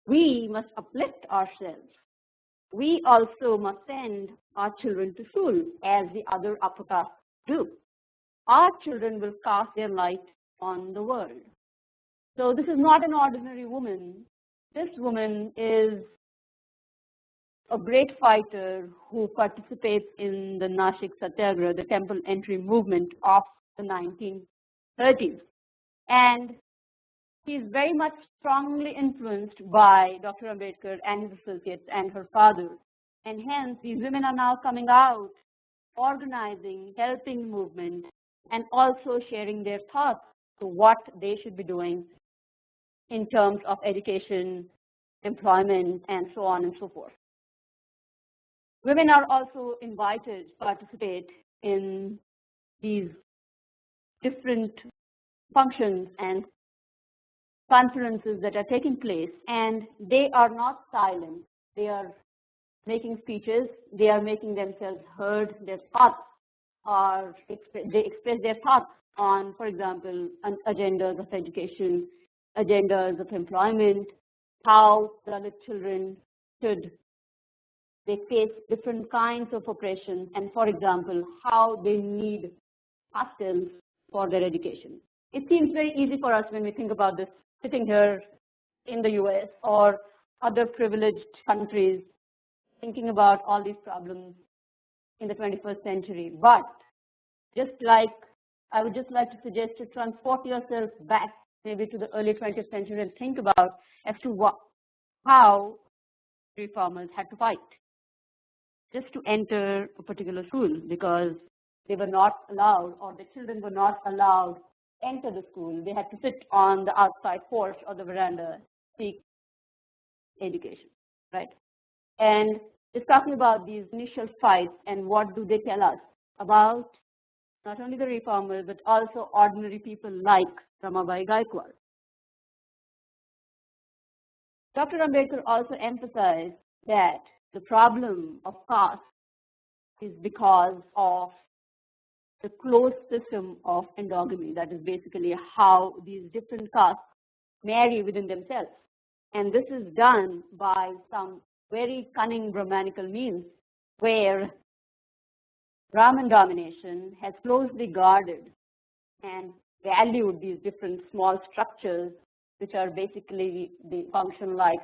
We must uplift ourselves. We also must send our children to school as the other upper castes do. Our children will cast their light on the world." So this is not an ordinary woman. This woman is a great fighter who participates in the Nashik Satyagraha, the temple entry movement of the 1930s. And she is very much strongly influenced by Dr. Ambedkar and his associates and her father. And hence, these women are now coming out, organizing, helping the movement, and also sharing their thoughts to what they should be doing in terms of education, employment, and so on and so forth. Women are also invited to participate in these different functions and conferences that are taking place, and they are not silent. They are making speeches, they are making themselves heard, their thoughts are, they express their thoughts on, for example, agendas of education, agendas of employment, how Dalit children should, they face different kinds of oppression, and for example, how they need hostels for their education. It seems very easy for us when we think about this, sitting here in the US or other privileged countries, thinking about all these problems in the 21st century. But just like, I would just like to suggest to transport yourself back maybe to the early 20th century and think about as to how reformers had to fight. just to enter a particular school because they were not allowed, or the children were not allowed to enter the school. They had to sit on the outside porch or the veranda, seek education, right? And it's talking about these initial fights and what do they tell us about not only the reformers but also ordinary people like Ramabai Gaikwad. Dr. Ambedkar also emphasized that the problem of caste is because of the closed system of endogamy. That is basically how these different castes marry within themselves. And this is done by some very cunning Brahmanical means where Brahmin domination has closely guarded and valued these different small structures which are basically, they function like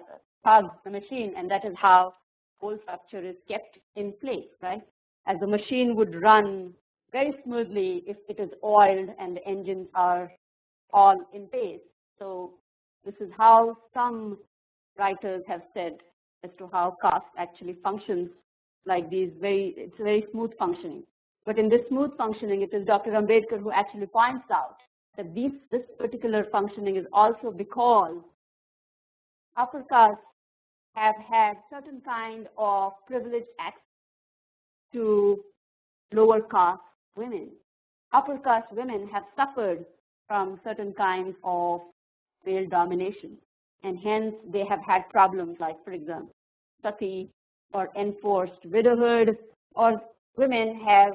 a machine, and that is how the whole structure is kept in place, right? As the machine would run very smoothly if it is oiled and the engines are all in place. So this is how some writers have said as to how caste actually functions like these it's very smooth functioning. But in this smooth functioning, it is Dr. Ambedkar who actually points out that this particular functioning is also because upper castes have had certain kind of privileged access to lower caste women. Upper caste women have suffered from certain kinds of male domination, and hence they have had problems like, for example, sati or enforced widowhood, or women have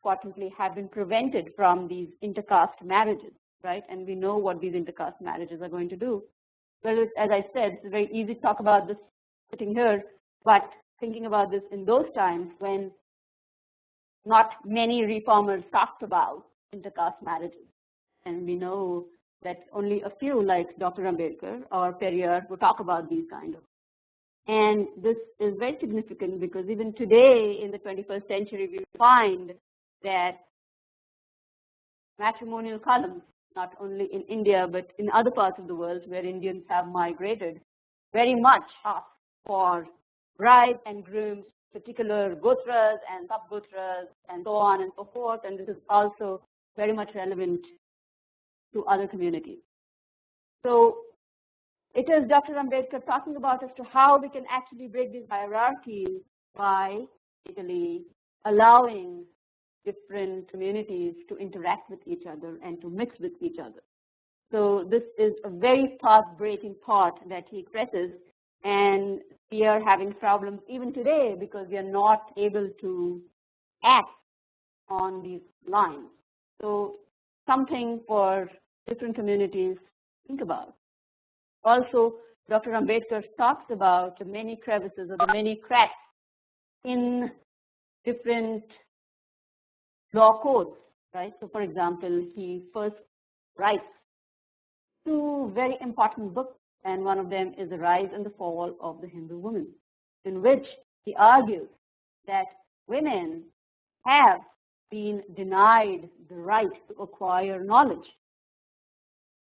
importantly have been prevented from these intercaste marriages, right? And we know what these intercaste marriages are going to do. Well, as I said, it's very easy to talk about this sitting here, but thinking about this in those times when not many reformers talked about intercaste marriages. And we know that only a few like Dr. Ambedkar or Periyar would talk about these kind of. And this is very significant because even today in the 21st century, we find that matrimonial columns, not only in India but in other parts of the world where Indians have migrated, very much ask for bride and grooms, particular gotras and sub-gotras and so on and so forth, and this is also very much relevant to other communities. So it is Dr. Ambedkar talking about as to how we can actually break these hierarchies by basically allowing different communities to interact with each other and to mix with each other. So this is a very path-breaking thought that he expresses, and we are having problems even today because we are not able to act on these lines. So something for different communities to think about. Also, Dr. Ambedkar talks about the many crevices or the many cracks in different law codes, right? So, for example, he first writes two very important books, and one of them is The Rise and the Fall of the Hindu Woman, in which he argues that women have been denied the right to acquire knowledge.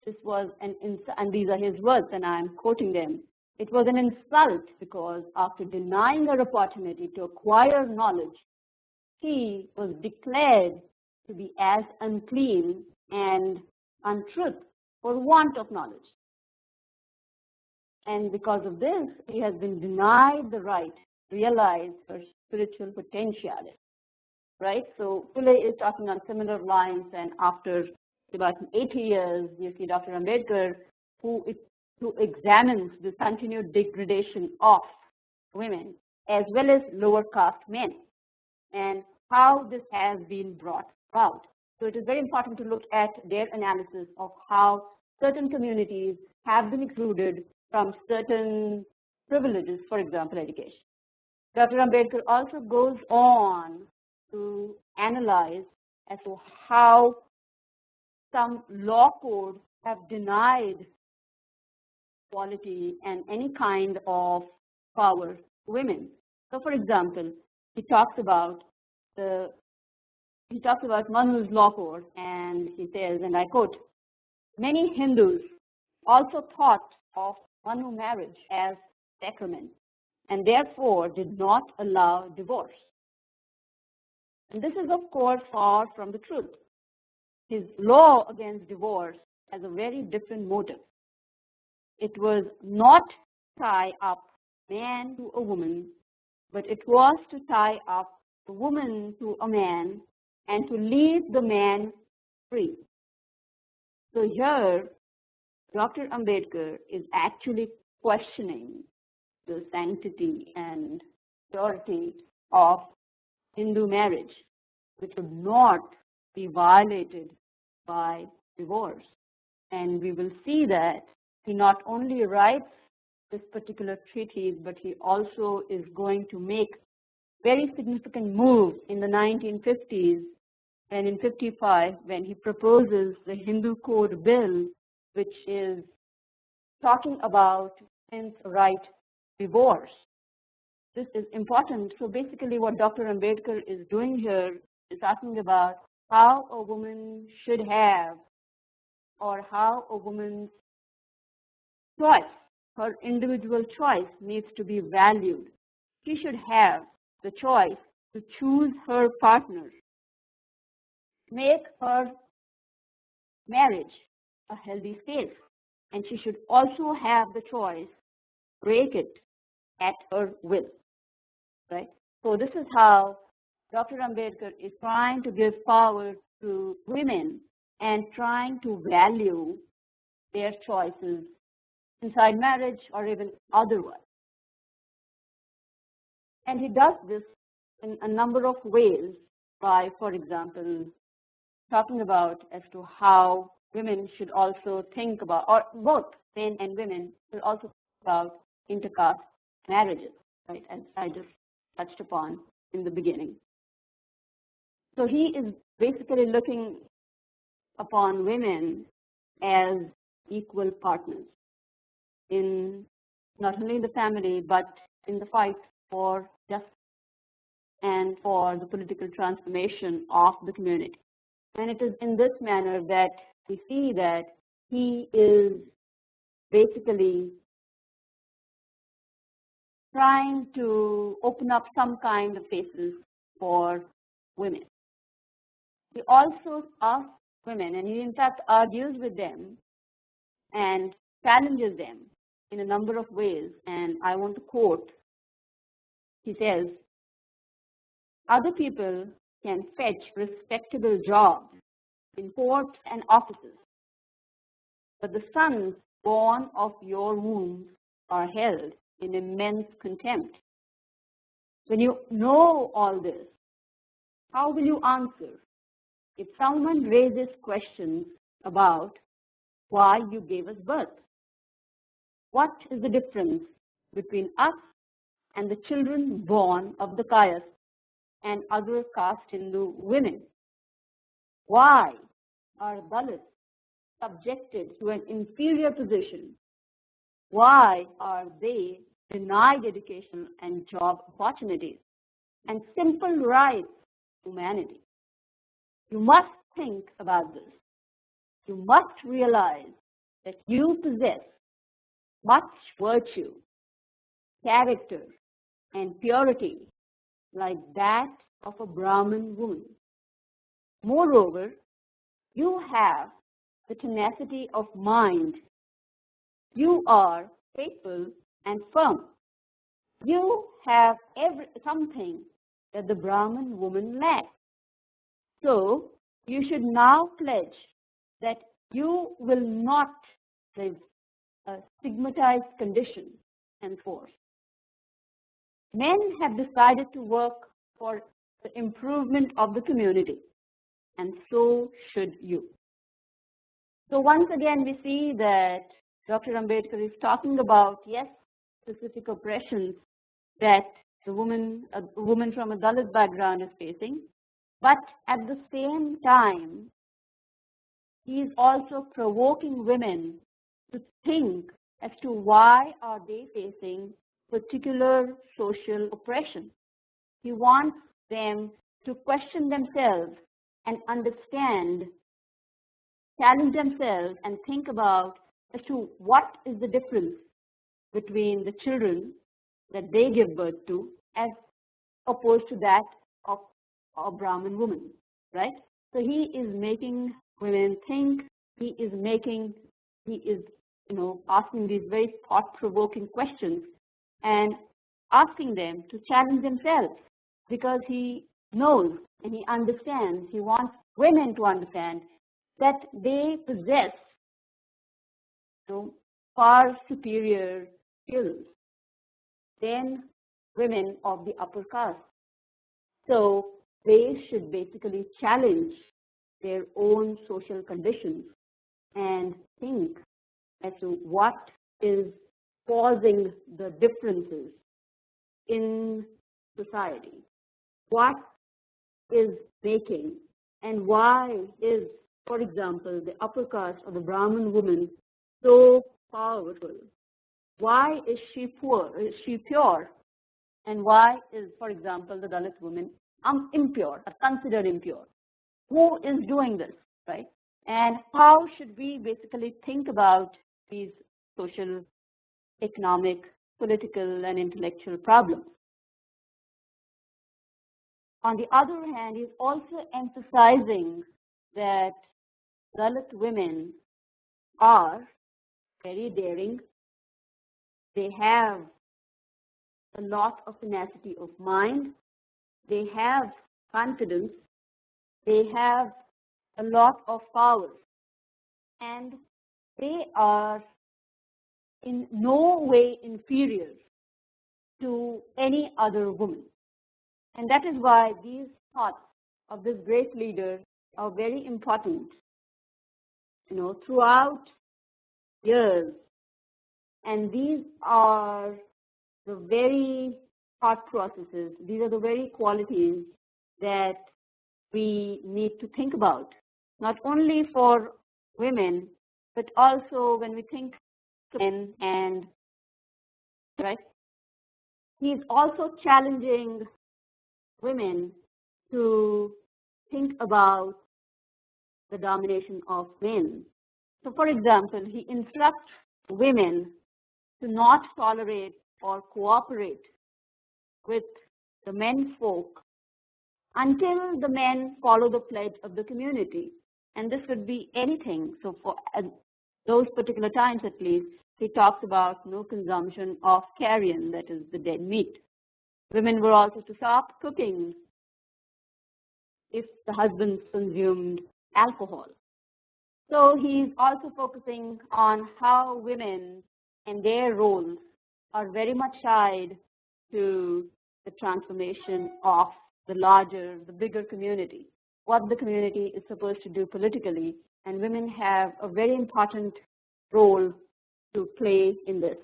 This was and these are his words, and I am quoting them. It was an insult because after denying her opportunity to acquire knowledge, she was declared to be as unclean and untruth for want of knowledge. And because of this, she has been denied the right to realize her spiritual potentiality, right? So Pule is talking on similar lines, and after about 80 years, you see Dr. Ambedkar, who examines the continued degradation of women as well as lower caste men and how this has been brought about. So it is very important to look at their analysis of how certain communities have been excluded from certain privileges, for example, education. Dr. Ambedkar also goes on to analyze as to how some law codes have denied equality and any kind of power to women. So, for example, he talks about Manu's law code, and he says, and I quote, "Many Hindus also thought of Manu marriage as sacrament, and therefore did not allow divorce. And this is, of course, far from the truth. His law against divorce has a very different motive. It was not to tie up man to a woman, but it was to tie up the woman to a man and to leave the man free. So here, Dr. Ambedkar is actually questioning the sanctity and purity of Hindu marriage, which would not be violated by divorce. And we will see that he not only writes this particular treatise, but he also is going to make very significant move in the 1950s and in 55 when he proposes the Hindu Code Bill, which is talking about women's right divorce. This is important. So basically what Dr. Ambedkar is doing here is talking about how a woman should have, or how a woman's choice, her individual choice, needs to be valued. She should have the choice to choose her partner, make her marriage a healthy space, and she should also have the choice to break it at her will. Right? So this is how Dr. Ambedkar is trying to give power to women and trying to value their choices inside marriage or even otherwise. And he does this in a number of ways by, for example, talking about as to how women should also think about, or both men and women should also think about intercaste marriages, right, as I just touched upon in the beginning. So he is basically looking upon women as equal partners in not only in the family, but in the fight for justice and for the political transformation of the community. And it is in this manner that we see that he is basically trying to open up some kind of spaces for women. He also asks women, and he in fact argues with them and challenges them in a number of ways. And I want to quote, he says, other people can fetch respectable jobs in courts and offices, but the sons born of your wombs are held in immense contempt. When you know all this, how will you answer if someone raises questions about why you gave us birth? What is the difference between us and the children born of the Kayas and other caste Hindu women? Why are Dalits subjected to an inferior position? Why are they denied education and job opportunities and simple rights of humanity? You must think about this. You must realize that you possess much virtue, character, and purity like that of a Brahmin woman. Moreover, you have the tenacity of mind. You are faithful and firm. You have something that the Brahmin woman lacks. So you should now pledge that you will not live a stigmatized condition henceforth. Men have decided to work for the improvement of the community, and so should you. So once again, we see that Dr. Ambedkar is talking about, yes, specific oppressions that a woman from a Dalit background is facing, but at the same time, he is also provoking women to think as to why are they facing particular social oppression. He wants them to question themselves and understand, challenge themselves and think about as to what is the difference between the children that they give birth to as opposed to that of a Brahmin woman, right? So he is making women think. He is asking these very thought-provoking questions and asking them to challenge themselves, because he knows and he understands, he wants women to understand that they possess far superior skills than women of the upper caste. So they should basically challenge their own social conditions and think as to what is causing the differences in society. What is making and why is, for example, the upper caste or the Brahmin woman so powerful? Why is she poor? Is she pure? And why is, for example, the Dalit woman impure or considered impure? Who is doing this, right? And how should we basically think about these social, economic, political, and intellectual problems? On the other hand, he's also emphasizing that Dalit women are very daring. They have a lot of tenacity of mind. They have confidence. They have a lot of power. And they are in no way inferior to any other woman. And that is why these thoughts of this great leader are very important, throughout years. And these are the very thought processes, these are the very qualities that we need to think about, not only for women, but also when we think of men and, right? He's also challenging women to think about the domination of men. So, for example, he instructs women to not tolerate or cooperate with the men folk until the men follow the pledge of the community. And this could be anything. So for those particular times at least, he talks about no consumption of carrion, that is the dead meat. Women were also to stop cooking if the husbands consumed alcohol. So he's also focusing on how women and their roles are very much tied to the transformation of the bigger community, what the community is supposed to do politically, and women have a very important role to play in this.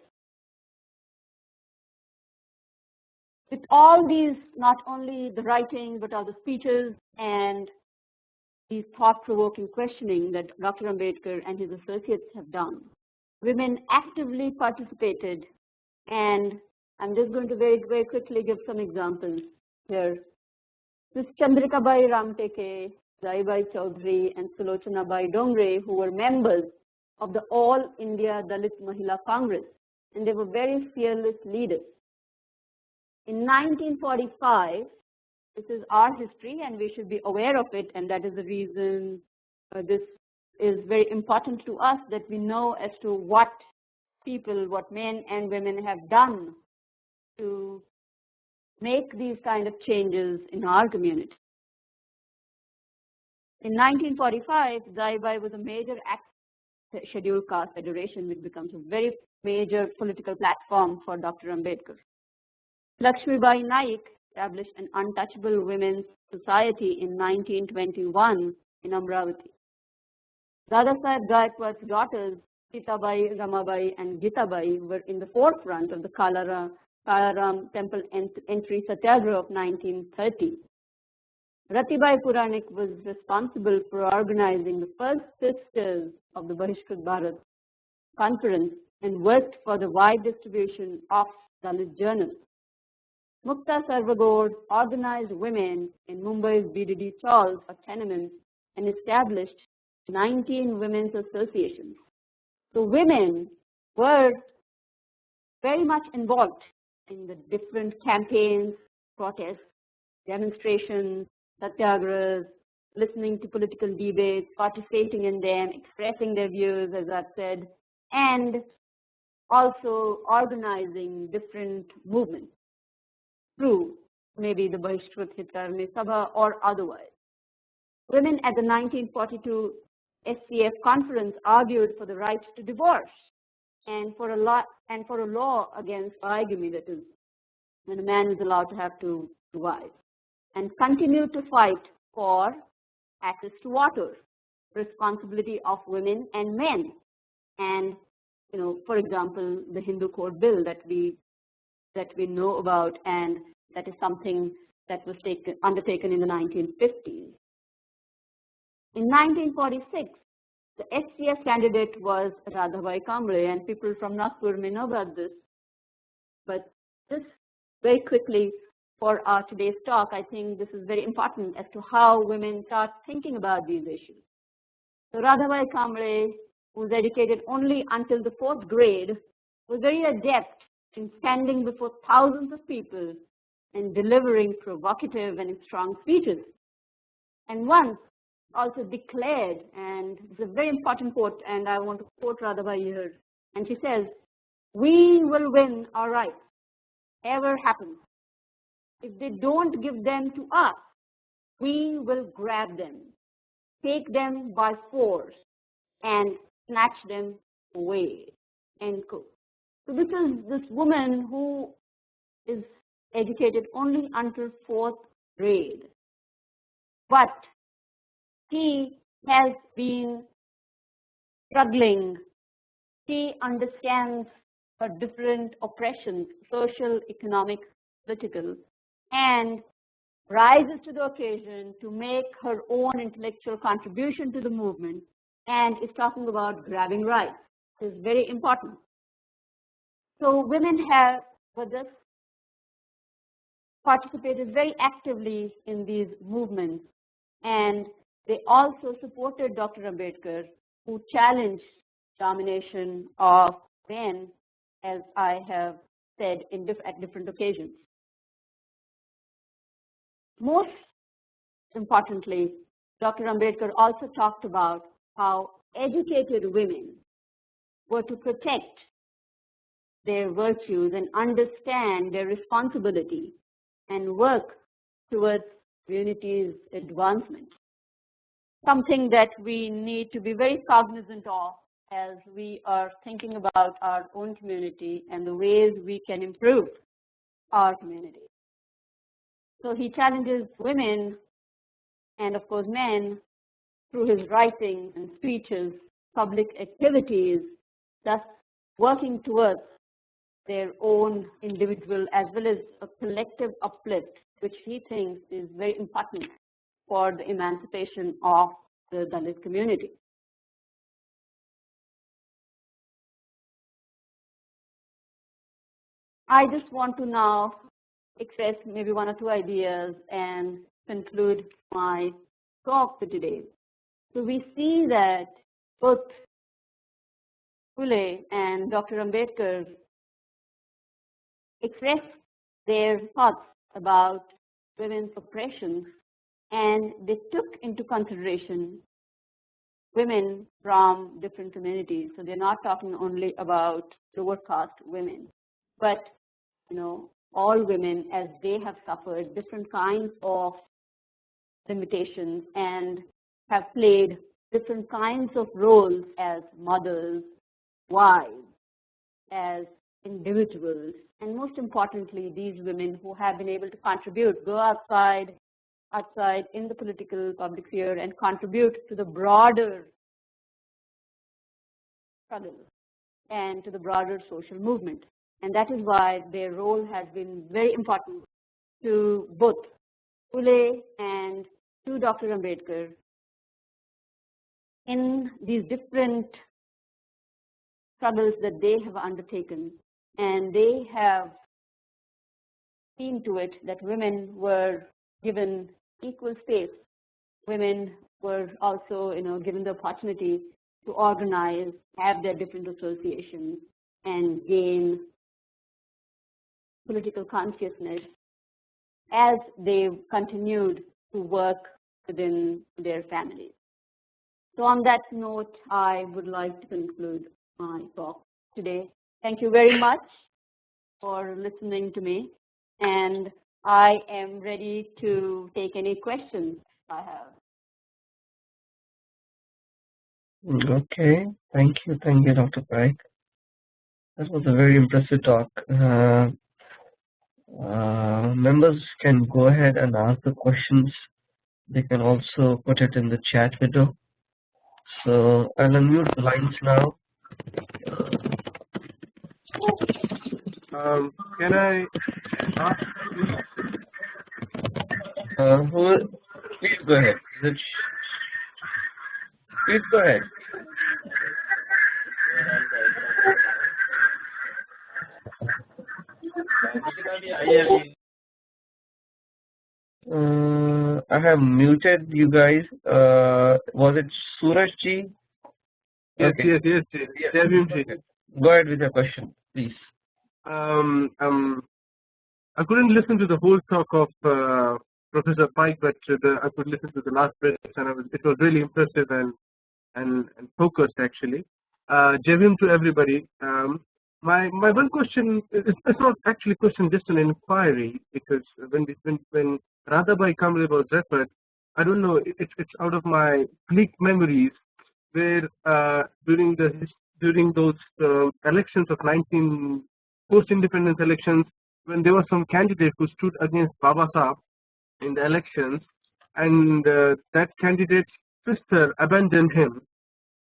With all these, not only the writing, but all the speeches and these thought-provoking questioning that Dr. Ambedkar and his associates have done, women actively participated, and I'm just going to very, very quickly give some examples here. Ms. Chandrikabai Ramteke, Zaibai Chaudhary, and Sulochanabai Dongre, who were members of the All India Dalit Mahila Congress, and they were very fearless leaders. In 1945, this is our history, and we should be aware of it, and that is the reason this is very important to us, that we know as to what men and women have done to make these kind of changes in our community. In 1945, Zaibai was a major scheduled caste federation, which becomes a very major political platform for Dr. Ambedkar. Lakshmibai Naik established an untouchable women's society in 1921 in Amravati. Dada Saheb Gaikwad's daughters, Sitabai, Ramabai, and Gitabai were in the forefront of the Kalaram temple entry satyagraha of 1930. Ratibai Puranik was responsible for organizing the first sisters of the Bahishkrit Bharat conference and worked for the wide distribution of Dalit journals. Mukta Sarvagod organized women in Mumbai's BDD Chawls or tenements and established 19 women's associations. So women were very much involved in the different campaigns, protests, demonstrations, satyagrahas, listening to political debates, participating in them, expressing their views, as I've said, and also organizing different movements through maybe the Bahishkrit Hitarme Sabha or otherwise. Women at the 1942 SCF conference argued for the right to divorce and for a law against bigamy, that is, when a man is allowed to have two wives, and continued to fight for access to water, responsibility of women and men, and for example, the Hindu Code Bill that we know about, and that is something that was undertaken in the 1950s. In 1946, the SCF candidate was Radhabai Kamble, and people from Nagpur may know about this. But just very quickly for our today's talk, I think this is very important as to how women start thinking about these issues. So Radhabai Kamble, who was educated only until the 4th grade, was very adept in standing before thousands of people and delivering provocative and strong speeches. And once also declared, and it's a very important quote, and I want to quote Radhabai here, and she says, "We will win our rights, ever happens. If they don't give them to us, we will grab them, take them by force, and snatch them away." End quote. So this is this woman who is educated only until 4th grade, but she has been struggling. She understands her different oppressions, social, economic, political, and rises to the occasion to make her own intellectual contribution to the movement, and is talking about grabbing rights. This is very important. So women have, with this, participated very actively in these movements, and they also supported Dr. Ambedkar, who challenged domination of men, as I have said at different occasions. Most importantly, Dr. Ambedkar also talked about how educated women were to protect their virtues and understand their responsibility and work towards community's advancement. Something that we need to be very cognizant of as we are thinking about our own community and the ways we can improve our community. So he challenges women and, of course, men through his writings and speeches, public activities, thus working towards their own individual as well as a collective uplift, which he thinks is very important for the emancipation of the Dalit community. I just want to now express maybe one or two ideas and conclude my talk for today. So we see that both Phule and Dr. Ambedkar expressed their thoughts about women's oppressions, and they took into consideration women from different communities. So they're not talking only about lower caste women, but all women, as they have suffered different kinds of limitations and have played different kinds of roles as mothers, wives, as individuals, and most importantly, these women who have been able to contribute, go outside in the political public sphere and contribute to the broader struggle and to the broader social movement. And that is why their role has been very important to both Phule and to Dr. Ambedkar in these different struggles that they have undertaken. And they have seen to it that women were given equal space. Women were also, given the opportunity to organize, have their different associations, and gain political consciousness as they continued to work within their families. So on that note, I would like to conclude my talk today. Thank you very much for listening to me, and I am ready to take any questions I have. Okay, thank you, Dr. Paik. That was a very impressive talk. Members can go ahead and ask the questions. They can also put it in the chat window. So I'll unmute the lines now. Can I ask? Please go ahead. Please go ahead. I have muted you guys. Was it Suraj ji? Yes, Okay. yes. Go ahead with your question, please. I couldn't listen to the whole talk of Professor Pike, but I could listen to the last bit, and it was really impressive and focused actually. Jevim to everybody. My one question, it's not actually a question, just an inquiry, because when Radhabai Kamble was referred, I don't know, it's out of my bleak memories where during those elections of post-independence elections, when there was some candidate who stood against Baba Sahib in the elections, and that candidate's sister abandoned him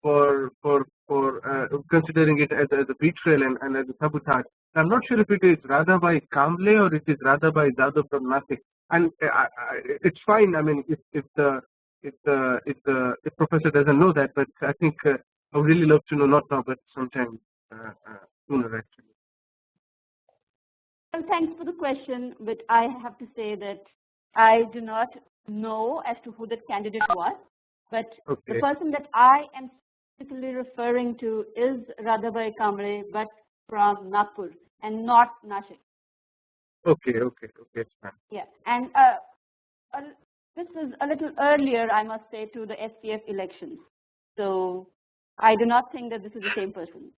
for considering it as a betrayal and as a sabotage. I'm not sure if it is Radhabai Kamble or it is Radhabai Jadhav from Nasik. And it's fine. I mean, if the professor doesn't know that, but I think I would really love to know, not now, but sometime sooner actually. Well, thanks for the question, but I have to say that I do not know as to who that candidate was, but Okay. the person that I am specifically referring to is Radhabai Kamble, but from Nagpur and not Nashik. Okay, it's fine. Yeah, and this is a little earlier, I must say, to the SPF elections. So I do not think that this is the same person.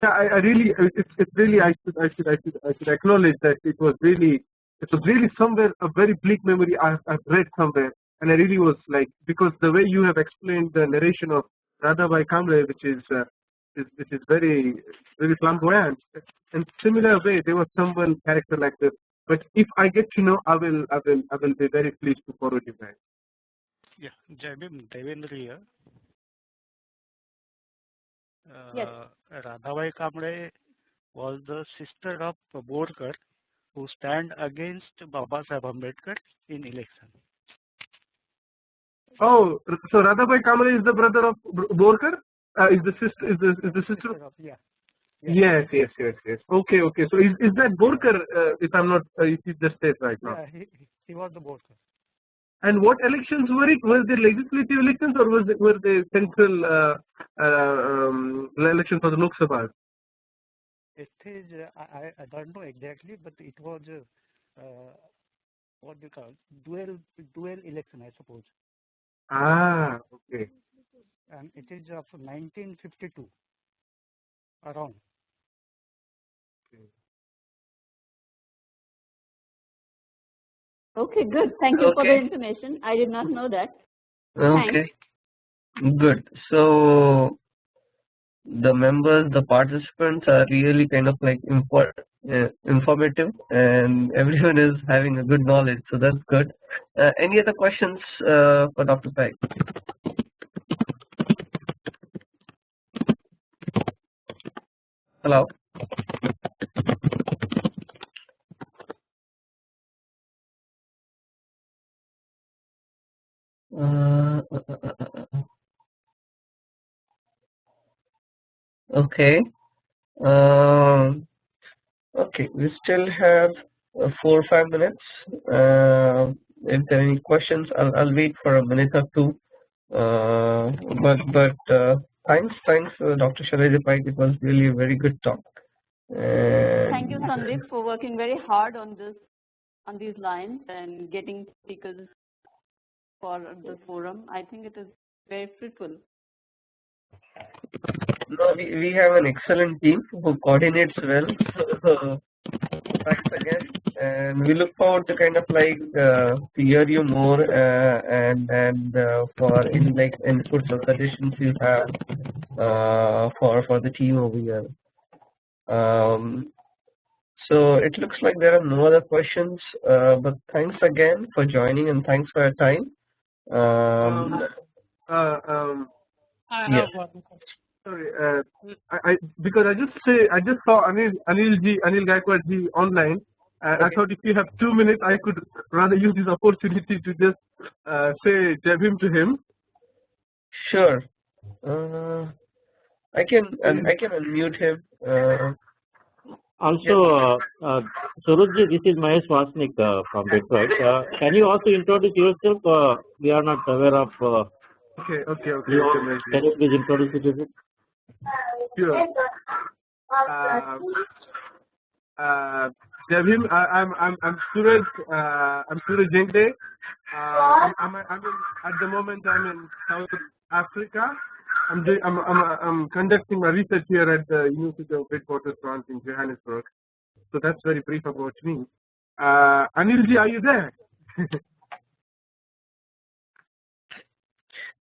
Yeah, I really, it's really, I should acknowledge that it was really somewhere a very bleak memory I've read somewhere, and I really was like, because the way you have explained the narration of Radhabai Kamble, which is very flamboyant, in similar way there was someone character like this. But if I get to know, I will be very pleased to forward you guys. Yeah, Jabim Devendra here. Yes. Radhabai Kamble was the sister of Borkar, who stand against Baba Sahib Ambedkar in election. Oh, so Radhabai Kamble is the brother of Borkar? Is the sister? Of, yeah. Yes. Okay. So is that Borkar? If I'm not, if you just said right now. Yeah, he was the Borkar. And what elections were it? Were they legislative elections or were they central elections for the Lok Sabha? It is, I don't know exactly, but it was what do you call dual election, I suppose. Ah, okay. And it is of 1952 around. Okay, good. Thank you for the information. I did not know that. Okay, good. So the members, the participants are really kind of like informative, and everyone is having a good knowledge, so that's good. Any other questions for Dr. Paik? Hello? Okay. Okay, we still have 4 or 5 minutes. If there are any questions, I'll wait for a minute or two. But thanks, Dr. Shailaja Paik. It was really a very good talk. Thank you, Sandeep, for working very hard on these lines and getting speakers for the forum. I think it is very fruitful. No, we have an excellent team who coordinates well. Thanks again, and we look forward to kind of like to hear you more and for any like inputs or suggestions you have for the team over here. So it looks like there are no other questions, but thanks again for joining and thanks for your time. I Yes. have one question. Sorry, because I just saw Anil Gaikwad ji online. I thought if you have 2 minutes, I could rather use this opportunity to just say Jai Bhim to him. Sure. I can unmute him. Also, Surajji, this is Mahesh Vasnik from Detroit. Can you also introduce yourself? We are not aware of. Okay. Can you please introduce yourself? Sure. Jai Bhim, I'm Suraj. I'm Suraj Jengde. At the moment I'm in South Africa. I'm conducting my research here at the University of Witwatersrand in Johannesburg. So that's very brief about me. Anilji, are you there?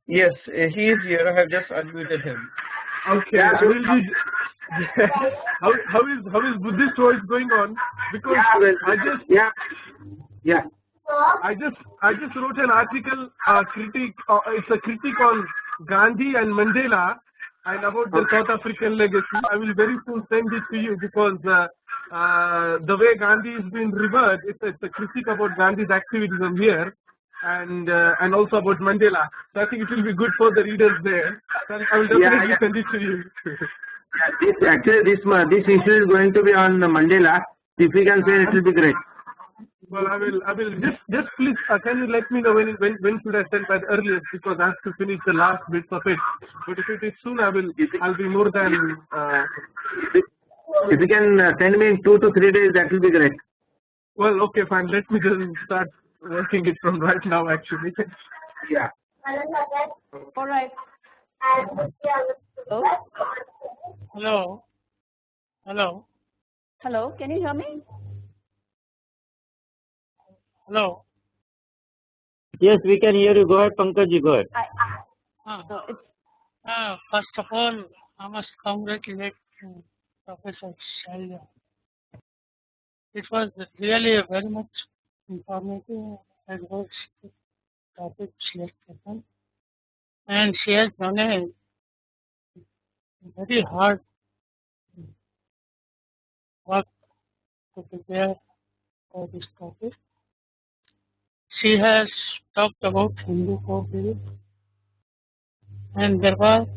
Yes, he is here. I have just unmuted him. Okay. Anilji, how is Buddhist voice going on? Because I just wrote an article, critique. It's a critique on Gandhi and Mandela and about the South African legacy. I will very soon send it to you because the way Gandhi is being revered, it's a critique about Gandhi's activism here and also about Mandela. So I think it will be good for the readers there. So I will definitely send it to you. This issue is going to be on Mandela. If we can say, it will be great. Well, I will just please. Can you let me know when should I send by the earliest, because I have to finish the last bits of it. But if it is soon, I'll be more than. If you can send me in 2 to 3 days, that will be great. Well, okay, fine. Let me just start working it from right now, actually. Yeah. All right. Hello. Hello. Hello. Can you hear me? Hello. Yes, we can hear you. Go ahead, Pankaj, go ahead. First of all, I must congratulate Professor Shailja. It was really a very much informative and good topic she has taken. And she has done a very hard work to prepare for this topic. She has talked about Hindu core belief, and there were a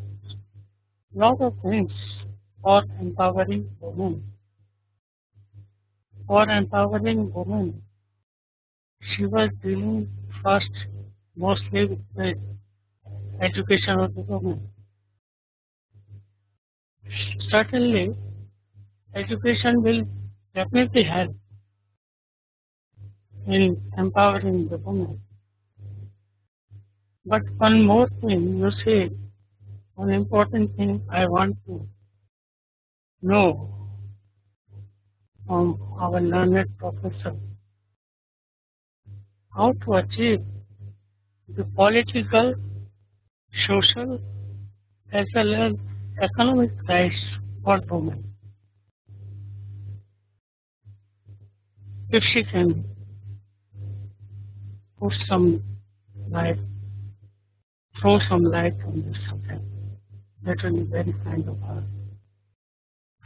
lot of things for empowering women. For empowering women, she was dealing first mostly with the education of the women. Certainly, education will definitely help in empowering the women. But one more thing, you see, one important thing I want to know from our learned professor, how to achieve the political, social, as well as economic rights for women. If she can put some light, throw some light on this subject, that will be very kind of her.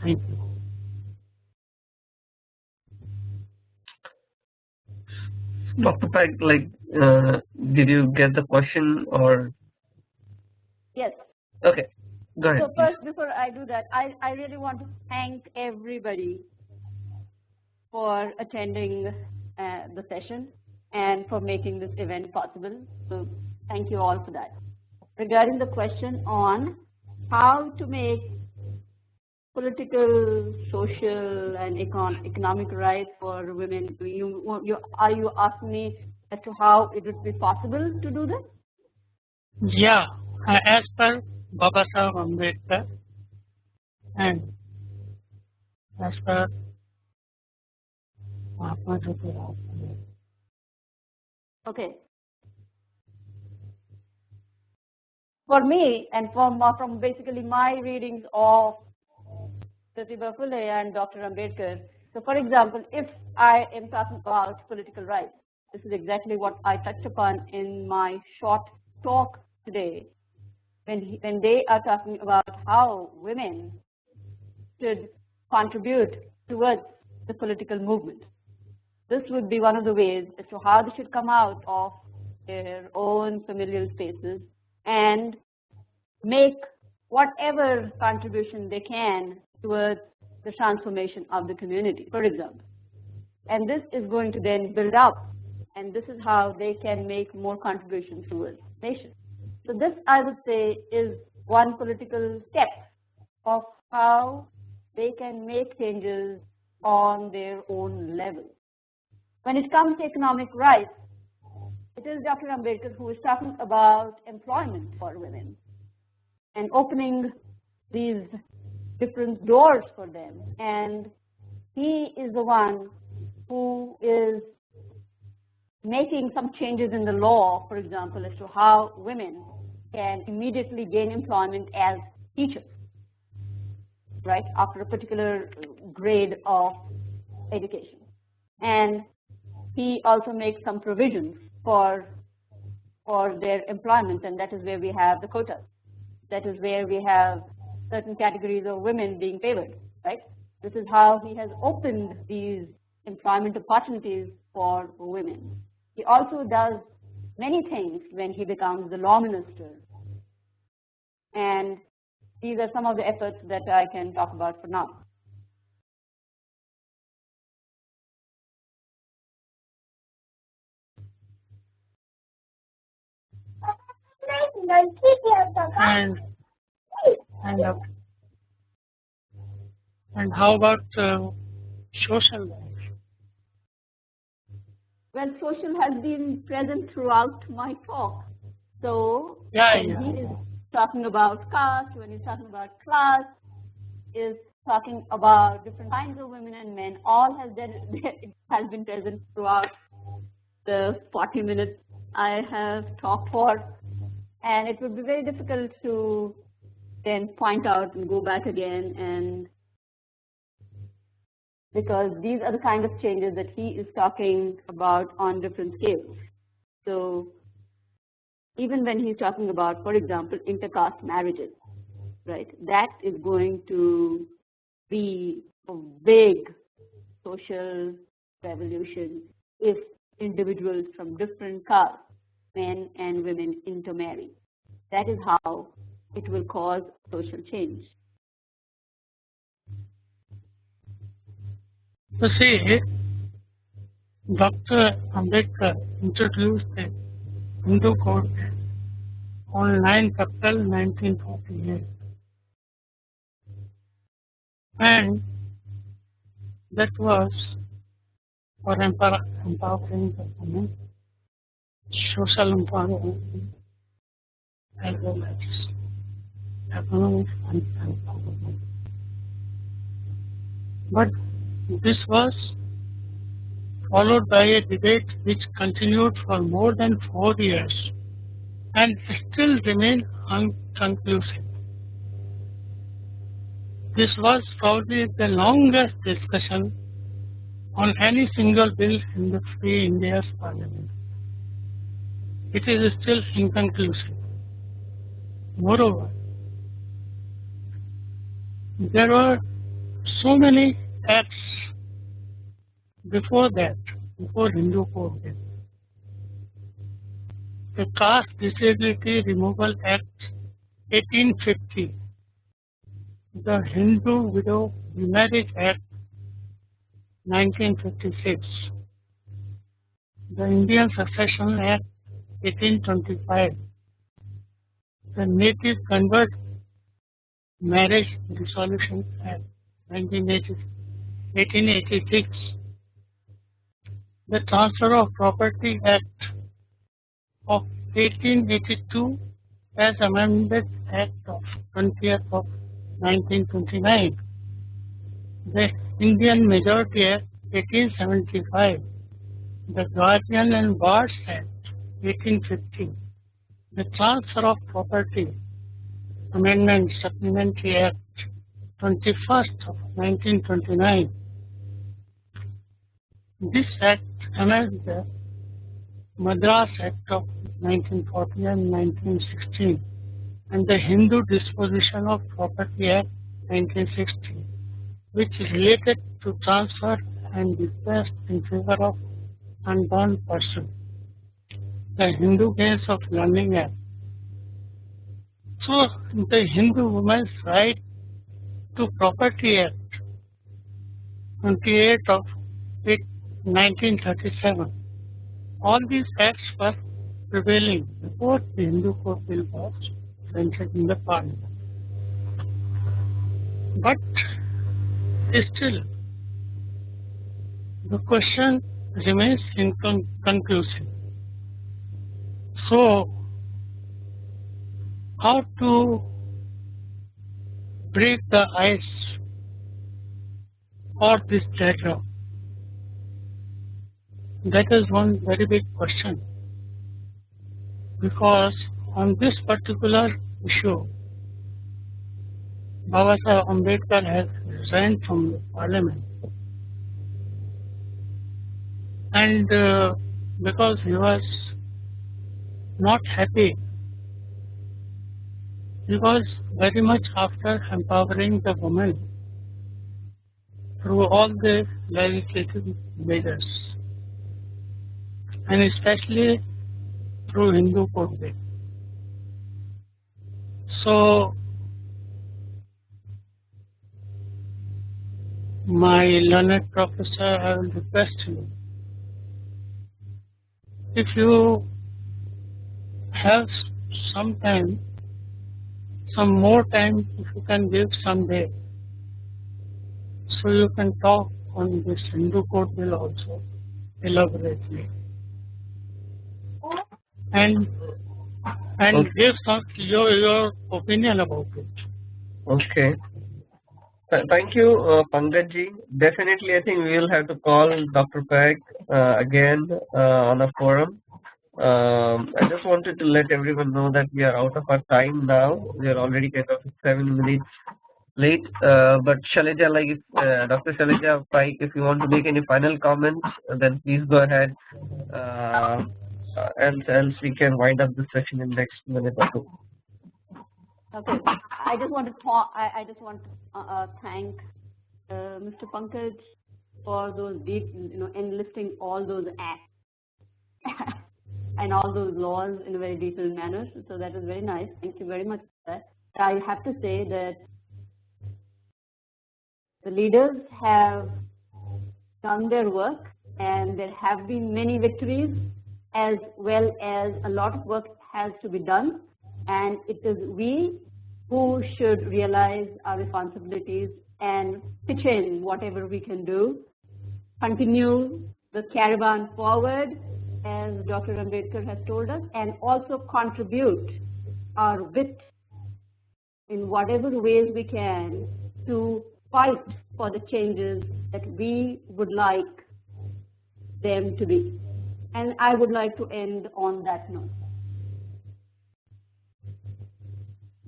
Thank you. Dr. Pag, did you get the question or? Yes. Okay, go ahead. So first, before I do that, I really want to thank everybody for attending the session and for making this event possible. So thank you all for that. Regarding the question on how to make political, social, and economic rights for women? Are you asking me as to how it would be possible to do this? Yeah, as per Baba Sahib Ambedkar and as per Mahatma Jyotirao Phule. Okay. For me, and from basically my readings of Pratibha Phule and Dr. Ambedkar, so for example, if I am talking about political rights, this is exactly what I touched upon in my short talk today, when they are talking about how women should contribute towards the political movement. This would be one of the ways as to how they should come out of their own familial spaces and make whatever contribution they can towards the transformation of the community, for example. And this is going to then build up, and this is how they can make more contributions towards the nation. So this, I would say, is one political step of how they can make changes on their own level. When it comes to economic rights, it is Dr. Ambedkar who is talking about employment for women and opening these different doors for them. And he is the one who is making some changes in the law, for example, as to how women can immediately gain employment as teachers, right, after a particular grade of education. And he also makes some provisions for their employment, and that is where we have the quotas. That is where we have certain categories of women being favored, right? This is how he has opened these employment opportunities for women. He also does many things when he becomes the law minister. And these are some of the efforts that I can talk about for now. And how about social life? Well, social has been present throughout my talk. So Yeah, when he is talking about caste, when he's talking about class, is talking about different kinds of women and men, all it has been present throughout the 40 minutes I have talked for. And it would be very difficult to then point out and go back again, and because these are the kind of changes that he is talking about on different scales. So even when he's talking about, for example, intercaste marriages, right, that is going to be a big social revolution if individuals from different castes, men and women, intermarry. That is how it will cause social change. So see, Dr. Ambedkar introduced the Hindu Code on 9th April 1948. And that was for empowering the women, social empowerment, as well as economic empowerment. But this was followed by a debate which continued for more than 4 years and still remained unconclusive. This was probably the longest discussion on any single bill in the Free India's Parliament. It is still inconclusive. Moreover, there were so many acts before that, before Hindu Code Bill. The Caste Disability Removal Act 1850, the Hindu Widow Remarriage Act 1956, the Indian Succession Act 1825, the Native Convert Marriage Dissolution Act 1886, the Transfer of Property Act of 1882 as amended Act of 20th of 1929, the Indian Majority Act 1875, the Guardian and Wards Act 1850, the Transfer of Property Amendment Supplementary Act 21st of 1929. This Act amends the Madras Act of 1940 and 1916 and the Hindu Disposition of Property Act 1960, which is related to transfer and bequest in favor of unborn person. The Hindu Gains of Learning Act. So the Hindu Women's Right to Property Act 28 of 1937. All these acts were prevailing before the Hindu Code Bill was presented in the Parliament. But still, the question remains inconclusive. So, how to break the ice or this deadlock? That is one very big question, because on this particular issue, Baba Saheb Ambedkar has resigned from the Parliament, and because he was not happy, he was very much after empowering the women through all the legislative measures, and especially through Hindu Code Bill. So, my learned professor, I will request you, if you have some time, some more time, if you can give someday, so you can talk on this Hindu Code Bill also elaborately, and Okay. give some your opinion about it. Okay. Thank you, Pankaj-ji. Definitely, I think we will have to call Dr. Peg again on a forum. I just wanted to let everyone know that we are out of our time now. We are already kind of 7 minutes late. But Shailaja, like if, Dr. Shailaja Paik, if you want to make any final comments, then please go ahead. Else we can wind up the session in next minute or two. Okay, I just want to thank Mr. Pankaj for those deep, enlisting all those acts and all those laws in a very detailed manner. So that is very nice. Thank you very much for that. I have to say that the leaders have done their work, and there have been many victories, as well as a lot of work has to be done. And it is we who should realize our responsibilities and pitch in whatever we can do, continue the caravan forward, as Dr. Ambedkar has told us, and also contribute our wit in whatever ways we can to fight for the changes that we would like them to be. And I would like to end on that note.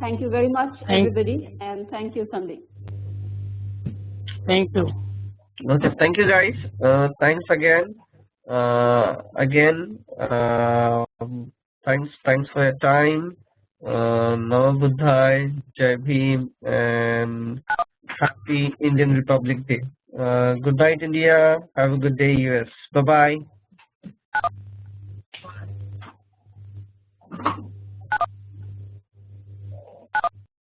Thank you very much, everybody, and thank you, Sandeep. Thank you. Okay, thank you guys. Thanks again. Thanks for your time. Nama Buddhai, Jai Bhim, and Happy Indian Republic Day. Good night, India. Have a good day, US. Bye bye.